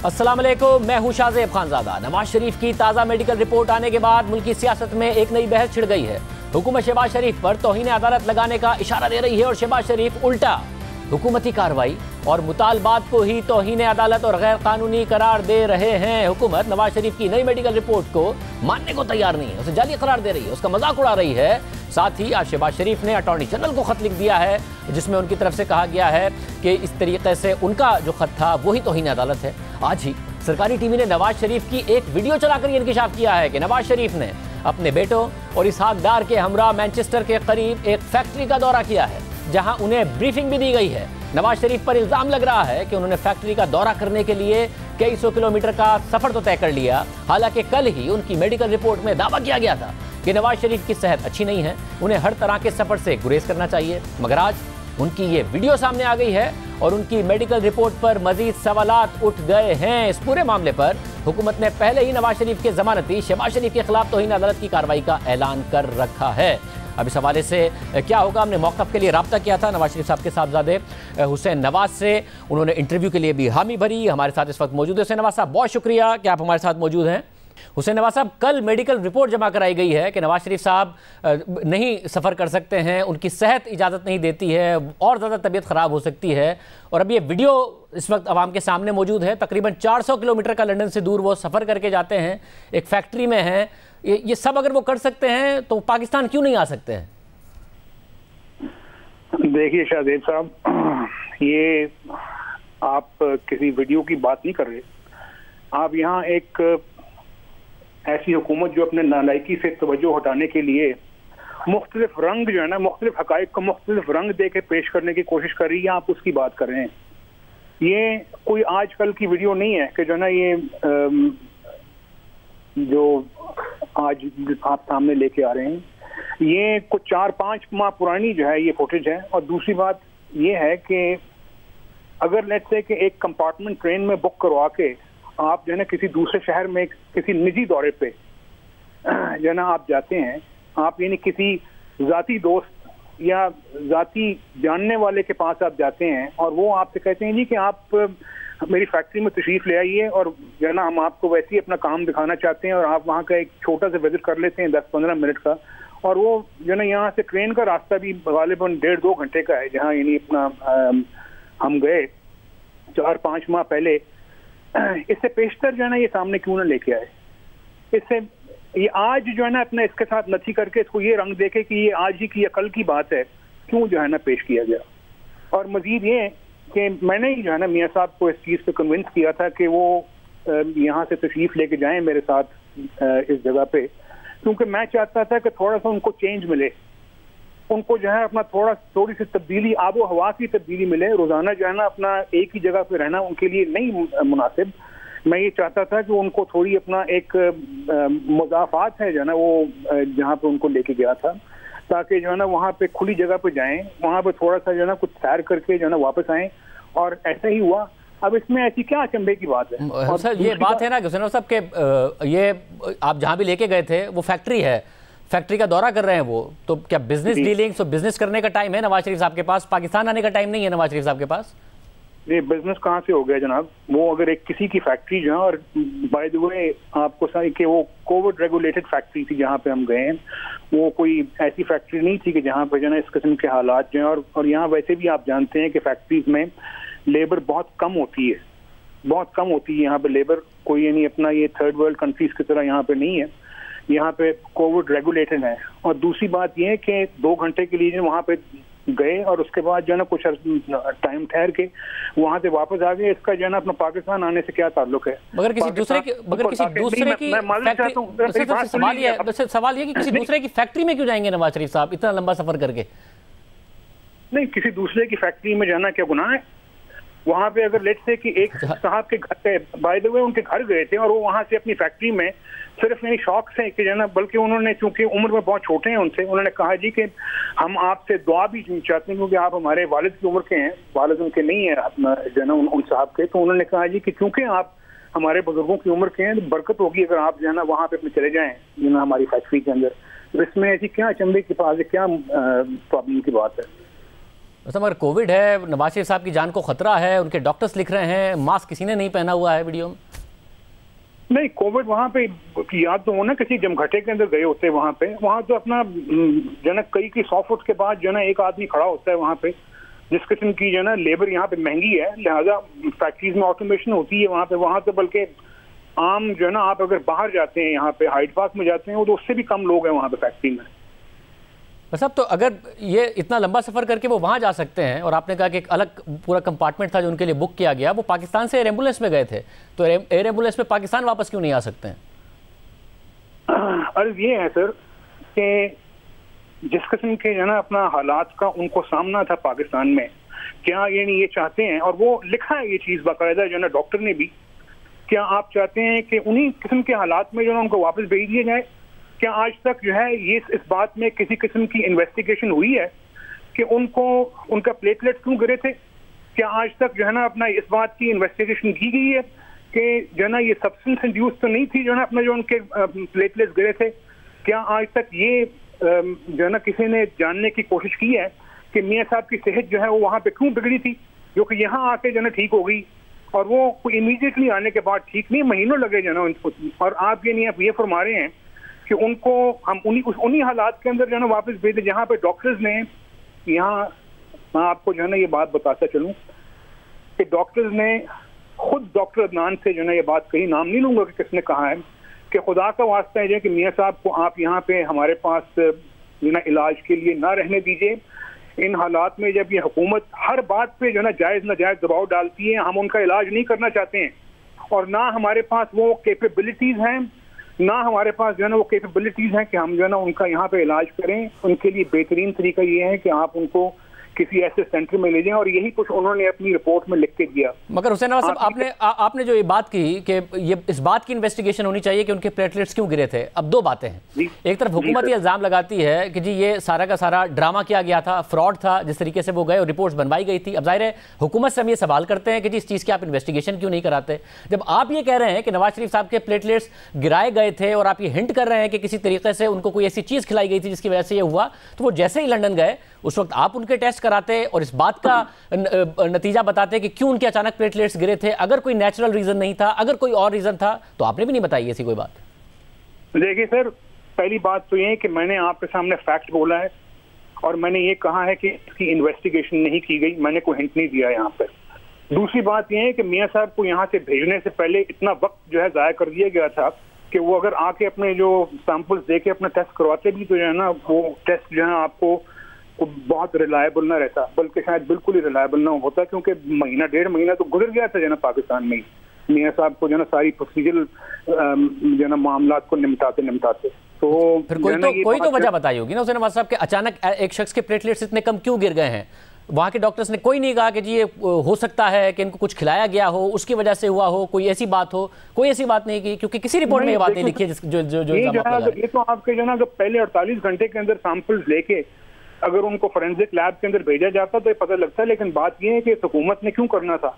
अस्सलाम वालेकुम, मैं हूं शाहज़ेब खानज़ादा। नवाज शरीफ की ताज़ा मेडिकल रिपोर्ट आने के बाद मुल्की सियासत में एक नई बहस छिड़ गई है। हुकूमत शहबाज शरीफ पर तौहीन अदालत लगाने का इशारा दे रही है और शहबाज शरीफ उल्टा हुकूमती कार्रवाई और मुतालबात को ही तौहीन अदालत और गैर कानूनी करार दे रहे हैं। हुकूमत नवाज शरीफ की नई मेडिकल रिपोर्ट को मानने को तैयार नहीं है, उसे जाली करार दे रही है, उसका मजाक उड़ा रही है। साथ ही आज शहबाज शरीफ ने अटॉर्नी जनरल को खत लिख दिया है जिसमें उनकी तरफ से कहा गया है कि इस तरीके से उनका जो खत था वही तौहीन अदालत है। आज ही सरकारी टीवी ने नवाज शरीफ की एक वीडियो चलाकर यह इंकिशाफ किया है कि नवाज शरीफ ने अपने बेटों और इसहाक डार के हमरा मैनचेस्टर के करीब एक फैक्ट्री का दौरा किया है जहां उन्हें ब्रीफिंग भी दी गई है। नवाज शरीफ पर इल्जाम लग रहा है कि उन्होंने फैक्ट्री का दौरा करने के लिए कई सौ किलोमीटर का सफर तो तय कर लिया। हालांकि कल ही उनकी मेडिकल रिपोर्ट में दावा किया गया था कि नवाज शरीफ की सेहत अच्छी नहीं है, उन्हें हर तरह के सफर से गुरेज करना चाहिए। मगर आज उनकी ये वीडियो सामने आ गई है और उनकी मेडिकल रिपोर्ट पर मजीद सवालात उठ गए हैं। इस पूरे मामले पर हुकूमत ने पहले ही नवाज शरीफ के जमानती शहबाज शरीफ के खिलाफ तौहीन अदालत की कार्रवाई का ऐलान कर रखा है। अब इस हवाले से क्या होगा, हमने मौक़िफ़ के लिए रब्ता किया था नवाज शरीफ साहब के साहबजादे हुसैन नवाज से, उन्होंने इंटरव्यू के लिए भी हामी भरी। हमारे साथ इस वक्त मौजूद है हुसैन नवाज साहब, बहुत शुक्रिया कि आप हमारे साथ मौजूद हैं। हुसैन नवाज साहब, कल मेडिकल रिपोर्ट जमा कराई गई है कि नवाज शरीफ साहब नहीं सफ़र कर सकते हैं, उनकी सेहत इजाज़त नहीं देती है, और ज़्यादा तबीयत ख़राब हो सकती है। और अब ये वीडियो इस वक्त आवाम के सामने मौजूद है। तकरीबन 400 किलोमीटर का लंदन से दूर वो सफ़र करके जाते हैं, एक फैक्ट्री में हैं। ये सब अगर वो कर सकते हैं तो पाकिस्तान क्यों नहीं आ सकते हैं? देखिए शाहजेब साहब, ये आप किसी वीडियो की बात नहीं कर रहे। आप यहाँ एक ऐसी हुकूमत जो अपने नालायकी से तवज्जो हटाने के लिए मुख्तलिफ रंग जो है ना, मुख्तलिफ हकाइक को मुख्तलिफ रंग दे के पेश करने की कोशिश कर रही है, आप उसकी बात कर रहे हैं। ये कोई आजकल की वीडियो नहीं है कि जो है ना ये जो आज आप सामने लेके आ रहे हैं, ये कुछ 4-5 माह पुरानी जो है ये फुटेज है। और दूसरी बात ये है कि अगर लेट्स से कि एक कंपार्टमेंट ट्रेन में बुक करवा के आप जो है ना किसी दूसरे शहर में किसी निजी दौरे पे जो है ना आप जाते हैं, आप यानी किसी जाती दोस्त या जाती जानने वाले के पास आप जाते हैं और वो आपसे कहते हैं जी कि आप मेरी फैक्ट्री में तशरीफ ले आइए और जो है ना हम आपको वैसे ही अपना काम दिखाना चाहते हैं, और आप वहाँ का एक छोटा सा विजिट कर लेते हैं 10-15 मिनट का, और वो जो है ना यहाँ से ट्रेन का रास्ता भी गालिबन 1.5-2 घंटे का है। जहाँ यानी अपना हम गए 4-5 माह पहले, इससे पेशतर जो है ना ये सामने क्यों ना लेके आए। इससे ये आज जो है ना अपना इसके साथ नथी करके इसको ये रंग देके कि ये आज ही की या कल की बात है, क्यों जो है ना पेश किया गया। और मजीद ये कि मैंने ही जो है ना मियाँ साहब को इस चीज़ पे कन्विंस किया था कि वो यहाँ से तशरीफ लेके जाएं मेरे साथ इस जगह पे, क्योंकि मैं चाहता था कि थोड़ा सा उनको चेंज मिले, उनको जो है अपना थोड़ी सी तब्दीली, आबो हवा की तब्दीली मिले। रोजाना जो है ना अपना एक ही जगह पे रहना उनके लिए नहीं मुनासिब। मैं ये चाहता था कि उनको थोड़ी अपना एक मुज़ाफ़ात है जो है ना वो जहाँ पे उनको लेके गया था, ताकि जो है ना वहाँ पे खुली जगह पे जाएं, वहाँ पे थोड़ा सा जो है ना कुछ सैर करके जो है ना वापस आएँ, और ऐसा ही हुआ। अब इसमें ऐसी क्या अचंभे की बात है? सर ये बात है ना हुसैन साहब के ये आप जहाँ भी लेके गए थे वो फैक्ट्री है, फैक्ट्री का दौरा कर रहे हैं वो, तो क्या बिजनेस डीलिंग्स और बिजनेस करने का टाइम है नवाज शरीफ साहब के पास? पाकिस्तान आने का टाइम नहीं है नवाज शरीफ साहब के पास। ये बिजनेस कहाँ से हो गया जनाब? वो अगर एक किसी की फैक्ट्री जो है, और बाय द वे आपको सही कि वो कोविड रेगुलेटेड फैक्ट्री थी जहाँ पे हम गए हैं, वो कोई ऐसी फैक्ट्री नहीं थी कि जहाँ पे जो है इस किस्म के हालात जो हैं। और यहाँ वैसे भी आप जानते हैं कि फैक्ट्रीज में लेबर बहुत कम होती है, बहुत कम होती है यहाँ पे लेबर। कोई यानी अपना ये थर्ड वर्ल्ड कंट्रीज की तरह यहाँ पे नहीं है, यहाँ पे कोविड रेगुलेटेड है। और दूसरी बात ये है कि 2 घंटे के लिए वहाँ पे गए और उसके बाद जो है ना कुछ टाइम ठहर के वहाँ से वापस आ गए। इसका जो है ना अपना पाकिस्तान आने से क्या ताल्लुक है? मगर किसी दूसरे की सवाल ये कि किसी दूसरे की फैक्ट्री में क्यों जाएंगे नवाज शरीफ साहब इतना लंबा सफर करके? नहीं, किसी दूसरे की फैक्ट्री में जाना क्या गुनाह है? वहाँ पे अगर लेट से कि एक साहब के घर गए, बाय द वे उनके घर गए थे, और वो वहाँ से अपनी फैक्ट्री में सिर्फ यानी शौक से कि ना, बल्कि उन्होंने चूंकि उम्र में बहुत छोटे हैं उनसे, उन्होंने कहा जी कि हम आपसे दुआ भी चाहते हैं क्योंकि आप हमारे वालिद की उम्र के हैं, वालिद उनके नहीं है जो है ना उन साहब के। तो उन्होंने कहा जी कि चूंकि आप हमारे बुजुर्गों की उम्र के हैं तो बरकत होगी अगर आप जो है ना वहाँ पे अपने चले जाएं जो ना हमारी फैक्ट्री के अंदर। तो इसमें ऐसी क्या अचंभे की बात है, क्या प्रॉब्लम की बात है? मतलब अगर कोविड है, नवाज शरीफ साहब की जान को खतरा है, उनके डॉक्टर्स लिख रहे हैं, मास्क किसी ने नहीं पहना हुआ है वीडियो में। नहीं, कोविड वहाँ पे याद तो हो ना, किसी जमघटे के अंदर गए होते हैं वहाँ तो अपना जो ना कई 100 फुट के बाद जो ना एक आदमी खड़ा होता है वहाँ पे। जिस किस्म की जो ना लेबर यहाँ पे महंगी है, लिहाजा फैक्ट्रीज में ऑटोमेशन होती है वहाँ तो बल्कि आम जो है ना, आप अगर बाहर जाते हैं यहाँ पे हाइड पार्क में जाते हैं, वो तो उससे भी कम लोग हैं वहाँ पे फैक्ट्री में। साहब, तो अगर ये इतना लंबा सफर करके वो वहां जा सकते हैं, और आपने कहा कि एक अलग पूरा कंपार्टमेंट था जो उनके लिए बुक किया गया, वो पाकिस्तान से एयर एम्बुलेंस में गए थे, तो एयर एम्बुलेंस में पाकिस्तान वापस क्यों नहीं आ सकते हैं? अर्ज ये है सर कि जिस किस्म के जो ना अपना हालात का उनको सामना था पाकिस्तान में, क्या ये चाहते हैं, और वो लिखा है ये चीज बाकायदा जो ना डॉक्टर ने भी, क्या आप चाहते हैं कि उन्हीं किस्म के हालात में जो ना उनको वापस भेज दिया जाए? क्या आज तक जो है ये इस बात में किसी किस्म की इन्वेस्टिगेशन हुई है कि उनको उनका प्लेटलेट क्यों गिरे थे? क्या आज तक जो है ना अपना इस बात की इन्वेस्टिगेशन की गई है कि जो ना ये सब्सटेंस इंड्यूस तो नहीं थी जो ना अपना जो उनके प्लेटलेट्स गिरे थे? क्या आज तक ये जो ना किसी ने जानने की कोशिश की है कि मियां साहब की सेहत जो है वो वहाँ पे क्यों बिगड़ी थी, जो कि यहाँ आके जो ना ठीक हो गई, और वो इमीडिएटली आने के बाद ठीक नहीं, महीनों लगे जो ना उनको। और आप ये फरमा रहे हैं कि उनको हम उन्हीं हालात के अंदर जो है ना वापस भेजे जहाँ पे डॉक्टर्स ने, यहाँ मैं आपको जो है ना ये बात बताता चलूँ कि डॉक्टर्स ने खुद डॉक्टर अदनान से जो है ना ये बात कही, नाम नहीं लूंगा कि किसने कहा है, कि खुदा का वास्ता है कि मियां साहब को आप यहाँ पे हमारे पास जो ना इलाज के लिए ना रहने दीजिए। इन हालात में जब ये हुकूमत हर बात पे जो है ना जायज़ नाजायज़ दबाव डालती है, हम उनका इलाज नहीं करना चाहते हैं, और ना हमारे पास वो कैपेबिलिटीज़ हैं, ना हमारे पास जो है ना वो कैपेबिलिटीज़ हैं कि हम जो है ना उनका यहाँ पे इलाज करें। उनके लिए बेहतरीन तरीका ये है कि आप उनको किसी ऐसे सेंटर में ले जाएं, और यही कुछ उन्होंने अपनी रिपोर्ट में लिख के दिया। मगर हुसैन नवाज साहब, आपने जो ये बात की कि ये इस बात की इन्वेस्टिगेशन होनी चाहिए कि उनके प्लेटलेट्स क्यों गिरे थे। अब दो बातें हैं, एक तरफ हुकूमत ये इल्जाम लगाती है कि जी ये सारा का सारा ड्रामा किया गया था, फ्रॉड था, जिस तरीके से वो गए और रिपोर्ट्स बनवाई गई थी। अब जाहिर है हुकूमत से हम ये सवाल करते हैं कि जी इस चीज़ की आप इन्वेस्टिगेशन क्यों नहीं कराते। जब आप ये कह रहे हैं कि नवाज शरीफ साहब के प्लेटलेट्स गिराए गए थे और आप ये हिंट कर रहे हैं कि किसी तरीके से उनको कोई ऐसी चीज़ खिलाई गई थी जिसकी वजह से ये हुआ, तो वो जैसे ही लंदन गए उस वक्त आप उनके टेस्ट कराते और इस बात का नतीजा बताते कि क्यों उनके अचानक प्लेटलेट्स गिरे थे। अगर कोई नेचुरल रीजन नहीं था, अगर कोई और रीजन था, तो आपने भी नहीं बताई ऐसी कोई बात। देखिए सर, पहली बात तो ये है कि मैंने आपके सामने फैक्ट बोला है, और मैंने ये कहा है कि इसकी इन्वेस्टिगेशन नहीं की गई, मैंने कोई हिंट नहीं दिया यहाँ पर। दूसरी बात यह है कि मियां साहब को यहाँ से भेजने से पहले इतना वक्त जो है जाया कर दिया गया था कि वो अगर आके अपने जो सैंपल्स दे के अपना टेस्ट करवाते भी तो जो है ना वो टेस्ट जो है आपको बहुत रिलायबल ना रहता, बल्कि शायद बिल्कुल ही रिलायबल ना होता, क्योंकि महीना 1.5 महीना तो गुजर गया था जो ना पाकिस्तान में मियां साहब को जो ना सारी प्रोसीजरल जो ना मामलात को निपटाते। तो फिर कोई तो वजह बताई होगी ना हुसैन नवाज साहब के अचानक एक शख्स के प्लेटलेट्स इतने कम क्यों गिर गए हैं। वहाँ के डॉक्टर्स ने कोई नहीं कहा कि जी ये हो सकता है कि इनको कुछ खिलाया गया हो, उसकी वजह से हुआ हो, कोई ऐसी बात हो? कोई ऐसी बात नहीं की, क्योंकि किसी रिपोर्ट में ये बात नहीं लिखी है ये तो आपके जो ना पहले 48 घंटे के अंदर सैंपल्स लेके अगर उनको फोरेंसिक लैब के अंदर भेजा जाता तो ये पता लगता है। लेकिन बात ये है कि हुकूमत ने क्यों करना था।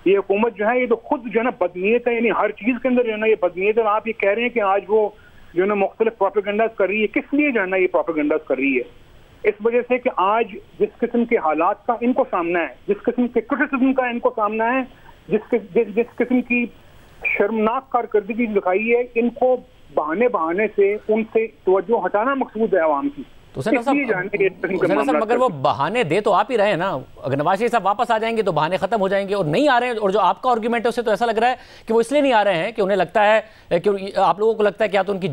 ये हुकूमत जो है ये तो खुद जो है ना बदनीयत है, यानी हर चीज के अंदर जो है ना ये बदनीयत है। आप ये कह रहे हैं कि आज वो जो है ना मुख्तलिफ प्रोपेगेंडास कर रही है, किस लिए जो है ना ये प्रोपेगेंडास कर रही है? इस वजह से कि आज जिस किस्म के हालात का इनको सामना है, जिस किस्म के क्रिटिसिज्म का इनको सामना है, जिस किस्म की शर्मनाक कारकर्दगी दिखाई है, इनको बहाने से उनसे तवज्जो हटाना मकसूद है आवाम की। तो मगर वो बहाने दे तो आप ही रहे हैं ना। अगर नवाज शरीफ साहब वापस आ जाएंगे तो बहाने खत्म हो जाएंगे, और नहीं आ रहे हैं, और जो आपका आर्गुमेंट है उससे तो ऐसा लग रहा है कि वो इसलिए नहीं आ रहे हैं कि उन्हें लगता है कि आप लोगों को लगता है कि या तो उनकी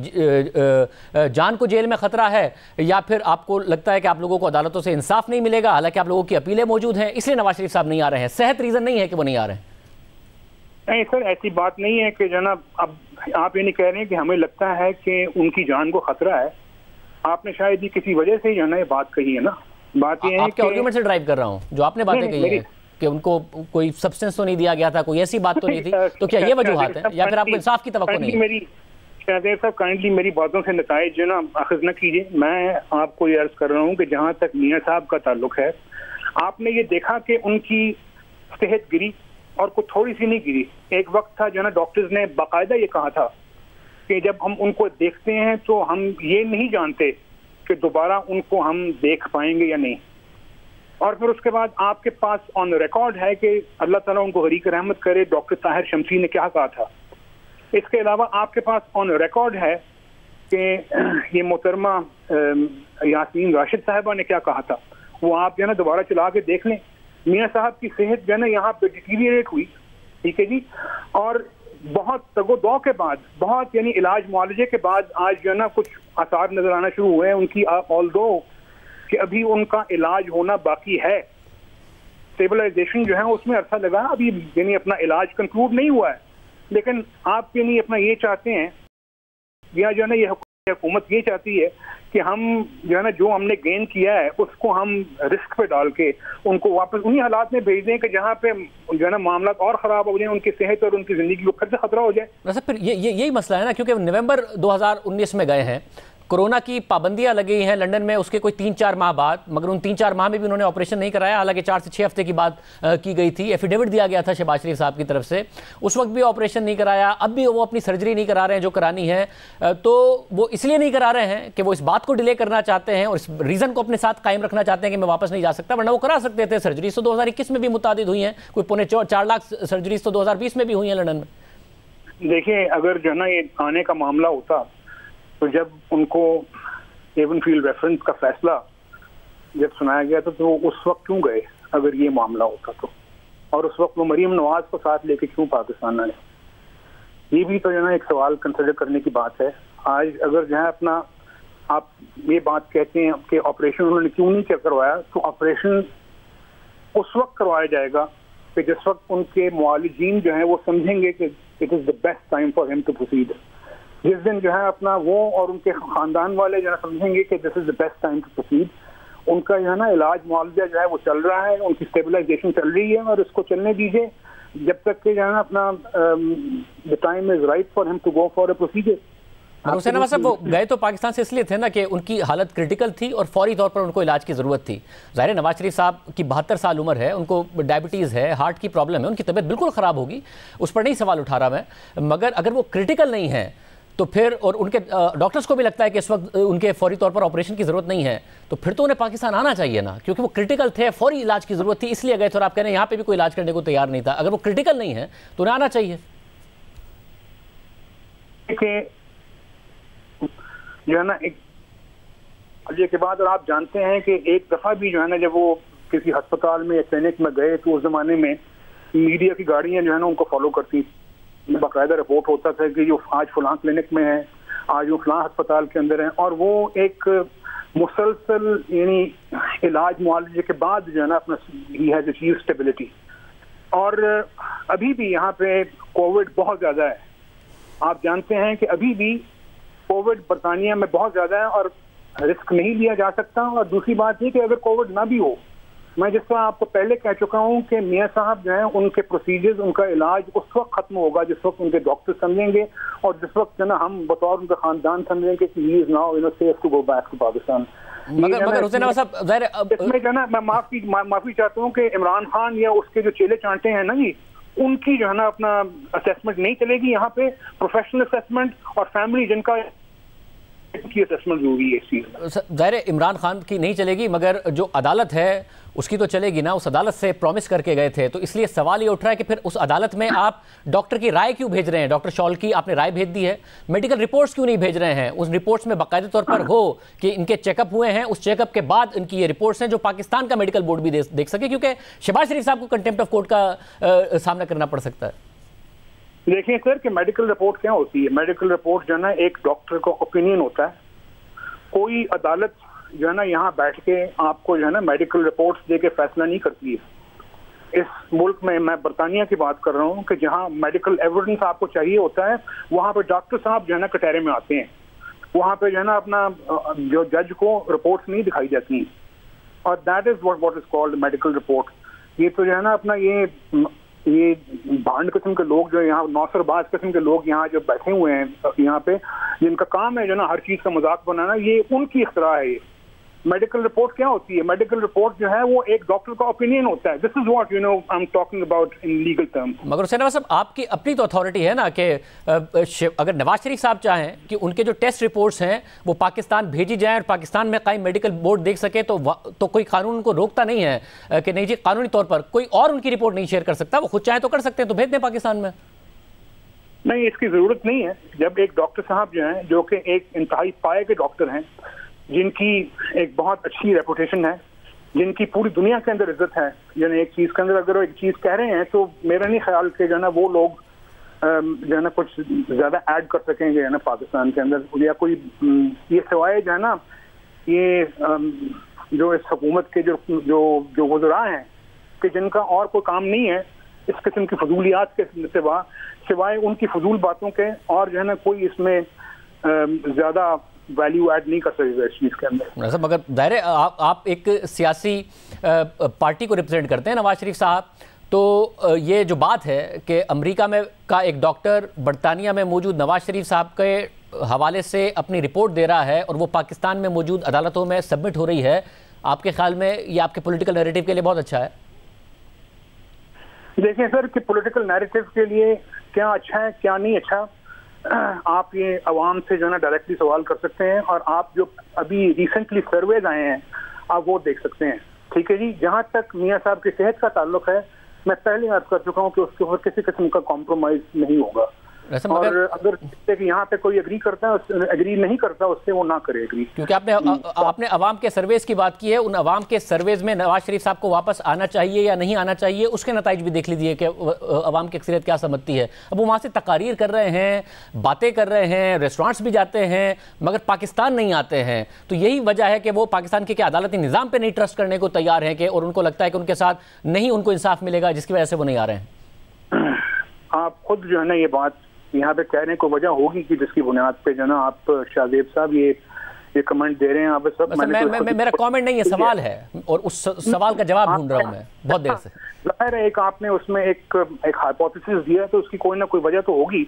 जान को जेल में खतरा है, या फिर आपको लगता है कि आप लोगों को अदालतों से इंसाफ नहीं मिलेगा, हालांकि आप लोगों की अपीलें मौजूद हैं, इसलिए नवाज शरीफ साहब नहीं आ रहे हैं। सेहत रीजन नहीं है कि वो नहीं आ रहे हैं। नहीं सर, ऐसी बात नहीं है कि जनाब अब आप ये नहीं कह रहे हैं कि हमें लगता है कि उनकी जान को खतरा है। आपने शायद ही किसी वजह से जो है ना ये बात कही है ना। बात ये है आपके आर्गुमेंट से राइट कर रहा हूँ, जो आपने बातें कही है कि उनको कोई सब्सटेंस तो नहीं दिया गया था, कोई ऐसी बात तो नहीं थी, तो क्या ये वजूहात है, या फिर आपको इंसाफ की तवक्को नहीं है? मेरी शाहदेव साहब काइंडली मेरी बातों से नताइज जो ना अखज़ न कीजिए। मैं आपको ये अर्ज कर रहा हूँ कि जहाँ तक मियां साहब का ताल्लुक है, आपने ये देखा कि उनकी सेहत गिरी और कुछ थोड़ी सी नहीं गिरी। एक वक्त था जो ना डॉक्टर्स ने बाकायदा ये कहा था कि जब हम उनको देखते हैं तो हम ये नहीं जानते कि दोबारा उनको हम देख पाएंगे या नहीं। और फिर उसके बाद आपके पास ऑन रिकॉर्ड है कि अल्लाह ताला उनको गरीक रहमत करे, डॉक्टर ताहिर शमसी ने क्या कहा था। इसके अलावा आपके पास ऑन रिकॉर्ड है कि ये मोहतरमा यासीन राशिद साहिबा ने क्या कहा था। वो आप जो है ना दोबारा चला के देख लें। मियाँ साहब की सेहत जो है ना यहाँ पे डिटीरियरेट हुई, ठीक है जी, और बहुत तगो-दो के बाद, बहुत यानी इलाज मुआलजे के बाद आज जो है ना कुछ आसार नजर आना शुरू हुए हैं उनकी, ऑल्दो कि अभी उनका इलाज होना बाकी है। स्टेबलाइजेशन जो है उसमें अरसा लगा, अभी यानी अपना इलाज कंक्लूड नहीं हुआ है, लेकिन आप यानी अपना ये चाहते हैं या जो है ना ये हुकूमत ये चाहती है कि हम जो है ना जो हमने गेन किया है उसको हम रिस्क पे डाल के उनको वापस उन्हीं हालात में भेज दें कि जहाँ पे जो है ना मामला और ख़राब हो जाए, उनकी सेहत और उनकी ज़िंदगी को फिर से खतरा हो जाए। फिर यही मसला है ना, क्योंकि नवंबर 2019 में गए हैं, कोरोना की पाबंदियां लगी हैं लंदन में उसके कोई 3-4 माह बाद, मगर उन 3-4 माह में भी उन्होंने ऑपरेशन नहीं कराया। हालांकि 4 से 6 हफ्ते की बात की गई थी, एफिडेविट दिया गया था शहबाज शरीफ साहब की तरफ से, उस वक्त भी ऑपरेशन नहीं कराया। अब भी वो अपनी सर्जरी नहीं करा रहे हैं जो करानी है, तो वो इसलिए नहीं करा रहे हैं कि वो इस बात को डिले करना चाहते हैं और इस रीज़न को अपने साथ कायम रखना चाहते हैं कि मैं वापस नहीं जा सकता, वरना वो करा सकते थे सर्जरी। तो 2021 में भी मुतादिद हुई हैं, कोई 4.25 लाख सर्जरीज तो 2020 में भी हुई हैं लंदन में। देखिए, अगर जो है ना ये आने का मामला होता तो जब उनको हेवनफील्ड रेफरेंस का फैसला जब सुनाया गया था तो उस वक्त क्यों गए अगर ये मामला होता तो, और उस वक्त वो मरीम नवाज को साथ लेके क्यों पाकिस्तान आए? ये भी तो जो है ना एक सवाल कंसिडर करने की बात है। आज अगर जो है अपना आप ये बात कहते हैं कि ऑपरेशन उन्होंने क्यों नहीं करवाया, तो ऑपरेशन उस वक्त करवाया जाएगा कि जिस वक्त उनके मुआलिजीन जो है वो समझेंगे कि it is the best time for him to proceed. जिस दिन जो है अपना वो और उनके खानदान वाले जो है समझेंगे कि this is the best time to proceed, उनका जो है ना इलाज मुआवजा जो है वो चल रहा है, उनकी स्टेबलाइजेशन चल रही है और इसको चलने दीजिए जब तक कि जो है ना अपना the time is right for him to go for a procedure. Hussain Nawaz साहब वो गए तो पाकिस्तान से इसलिए थे ना कि उनकी हालत क्रिटिकल थी और फौरी तौर पर उनको इलाज की ज़रूरत थी। ज़ाहिर नवाज शरीफ साहब की 72 साल उम्र है, उनको डायबिटीज़ है, हार्ट की प्रॉब्लम है, उनकी तबीयत बिल्कुल ख़राब होगी, उस पर नहीं सवाल उठा रहा मैं, मगर अगर वो क्रिटिकल नहीं है तो फिर, और उनके डॉक्टर्स को भी लगता है कि इस वक्त उनके फौरी तौर पर ऑपरेशन की ज़रूरत नहीं है, तो फिर तो उन्हें पाकिस्तान आना चाहिए ना, क्योंकि वो क्रिटिकल थे, फौरी इलाज की ज़रूरत थी, इसलिए गए थे। और आप कह रहे हैं यहाँ पे भी कोई इलाज करने को तैयार नहीं था। अगर वो क्रिटिकल नहीं है तो उन्हें आना चाहिए। जो है ना एक के बाद, और आप जानते हैं कि एक दफ़ा भी जो है ना जब वो किसी अस्पताल में या क्लिनिक में गए तो उस ज़माने में मीडिया की गाड़ियाँ जो है ना उनको फॉलो करती, बाकायदा रिपोर्ट होता था कि जो आज फलां क्लिनिक में है, आज वो फलां अस्पताल के अंदर है, और वो एक मुसलसल यानी इलाज मुआवजे के बाद जो है ना अपना ही हैज अचीव्ड स्टेबिलिटी। और अभी भी यहाँ पे कोविड बहुत ज़्यादा है, आप जानते हैं कि अभी भी कोविड बरतानिया में बहुत ज़्यादा है और रिस्क नहीं लिया जा सकता। और दूसरी बात ये कि अगर कोविड ना भी हो, मैं जिस तरह आपको पहले कह चुका हूं कि मियाँ साहब जो है उनके प्रोसीजर्स, उनका इलाज उस वक्त खत्म होगा जिस वक्त उनके डॉक्टर समझेंगे और जिस वक्त जो ना हम बतौर उनका खानदान समझेंगे कि he is now safe to go back to Pakistan. मगर हुसैन नवाज साहब इसमें जो ना मैं माफी चाहता हूँ कि इमरान खान या उसके जो चेले चांटे हैं ना जी, उनकी जो है ना अपना असेसमेंट नहीं चलेगी यहाँ पे। प्रोफेशनल असेसमेंट और फैमिली जिनका की असेसमेंट जरूरी है इस चीज़ में। ज़ाहिर इमरान खान की नहीं चलेगी, मगर जो अदालत है उसकी तो चलेगी ना। उस अदालत से प्रॉमिस करके गए थे, तो इसलिए सवाल ये उठ रहा है कि फिर उस अदालत में आप डॉक्टर की राय क्यों भेज रहे हैं? डॉक्टर शॉल की आपने राय भेज दी है, मेडिकल रिपोर्ट्स क्यों नहीं भेज रहे हैं? उस रिपोर्ट्स में बाकायदे तौर पर हो कि इनके चेकअप हुए हैं, उस चेकअप के बाद इनकी ये रिपोर्ट्स हैं जो पाकिस्तान का मेडिकल बोर्ड भी देख सके, क्योंकि शहबाज शरीफ साहब को कंटेम्प्ट ऑफ कोर्ट का सामना करना पड़ सकता है। देखिए सर कि मेडिकल रिपोर्ट क्या होती है? मेडिकल रिपोर्ट जो है ना एक डॉक्टर का ओपिनियन होता है। कोई अदालत जो है ना यहाँ बैठ के आपको जो है ना मेडिकल रिपोर्ट्स दे के फैसला नहीं करती है। इस मुल्क में, मैं बरतानिया की बात कर रहा हूँ, कि जहाँ मेडिकल एविडेंस आपको चाहिए होता है वहाँ पे डॉक्टर साहब जो है ना कटहरे में आते हैं, वहाँ पे जो है ना अपना जो जज को रिपोर्ट्स नहीं दिखाई जाती, और that is what is called medical report. ये तो जो है ना अपना ये भांड किस्म के लोग जो यहाँ नौसरबाज किस्म के लोग यहाँ जो बैठे हुए हैं यहाँ पे, जिनका काम है जो ना हर चीज का मजाक बनाना, ये उनकी इख्तरा है। मेडिकल रिपोर्ट क्या होती है? मेडिकल रिपोर्ट जो है वो एक डॉक्टर का ओपिनियन होता है. This is what you know I am talking about in legal terms. मगर हुसैन नवाज साहब, आपकी अपनी तो अथॉरिटी है ना कि अगर नवाज शरीफ साहब चाहें कि उनके जो टेस्ट रिपोर्ट्स हैं वो पाकिस्तान भेजी जाएं और पाकिस्तान में कायम मेडिकल बोर्ड देख सके तो कोई कानून उनको रोकता नहीं है कि नहीं जी, कानूनी तौर पर कोई और उनकी रिपोर्ट नहीं शेयर कर सकता. वो खुद चाहे तो कर सकते हैं, तो भेज दें पाकिस्तान में. नहीं, इसकी जरूरत नहीं है. जब एक डॉक्टर साहब जो हैं, जो कि एक इंतहाई पाए के डॉक्टर हैं, जिनकी एक बहुत अच्छी रेपुटेशन है, जिनकी पूरी दुनिया के अंदर इज्जत है, यानी एक चीज के अंदर अगर वो एक चीज कह रहे हैं तो मेरा नहीं ख्याल कि जो है ना वो लोग जो है ना कुछ ज्यादा ऐड कर सकेंगे ना पाकिस्तान के अंदर, या कोई ये सिवाय जो है ना ये जो इस हुकूमत के जो वज़रा हैं कि जिनका और कोई काम नहीं है इस किस्म की फजूलियात के सिवाय उनकी फजूल बातों के, और जो है ना कोई इसमें ज्यादा वैल्यू ऐड नहीं कर सकते इस चीज के अंदर. मगर दायरे आप एक सियासी पार्टी को रिप्रेजेंट करते हैं नवाज शरीफ साहब, तो ये जो बात है कि अमेरिका में का एक डॉक्टर बरतानिया में मौजूद नवाज शरीफ साहब के हवाले से अपनी रिपोर्ट दे रहा है और वो पाकिस्तान में मौजूद अदालतों में सबमिट हो रही है, आपके ख्याल में ये आपके पॉलिटिकल नैरेटिव के लिए बहुत अच्छा है? देखिए सर कि पॉलिटिकल नैरेटिव के लिए क्या अच्छा है क्या नहीं अच्छा, आप ये अवाम से जो है ना डायरेक्टली सवाल कर सकते हैं, और आप जो अभी रिसेंटली सर्वेज आए हैं आप वो देख सकते हैं. ठीक है जी. जहां तक मियां साहब की सेहत का ताल्लुक है, मैं पहले याद कर चुका हूं कि उसके ऊपर किसी किस्म का कॉम्प्रोमाइज नहीं होगा. और अगर यहाँ पे कोई एग्री करता है, एग्री नहीं करता, उससे वो ना करे एग्री. क्योंकि आपने अवाम के सर्वेज की बात की है, उन अवाम के सर्वेज में नवाज शरीफ साहब को वापस आना चाहिए या नहीं आना चाहिए उसके नताइज भी देख लीजिए कि अवाम की अक्सरियत क्या समझती है. अब वो वहाँ से तकारीर कर रहे हैं, बातें कर रहे हैं, रेस्टोरेंट्स भी जाते हैं, मगर पाकिस्तान नहीं आते हैं. तो यही वजह है कि वो पाकिस्तान के अदालती निज़ाम पर नहीं ट्रस्ट करने को तैयार हैं, और उनको लगता है कि उनके साथ नहीं उनको इंसाफ मिलेगा, जिसकी वजह से वो नहीं आ रहे हैं. आप खुद जो है ना ये बात यहाँ पे कहने को वजह होगी कि जिसकी बुनियाद पे जो ना आप शाहजेब साहब ये कमेंट दे रहे हैं. आप सब मेरा कमेंट नहीं है, सवाल है, और उस सवाल का जवाब ढूंढ रहा हूँ मैं बहुत देर से. जाहिर है एक आपने उसमें एक हाइपोथेसिस दिया तो उसकी कोई ना कोई वजह तो होगी,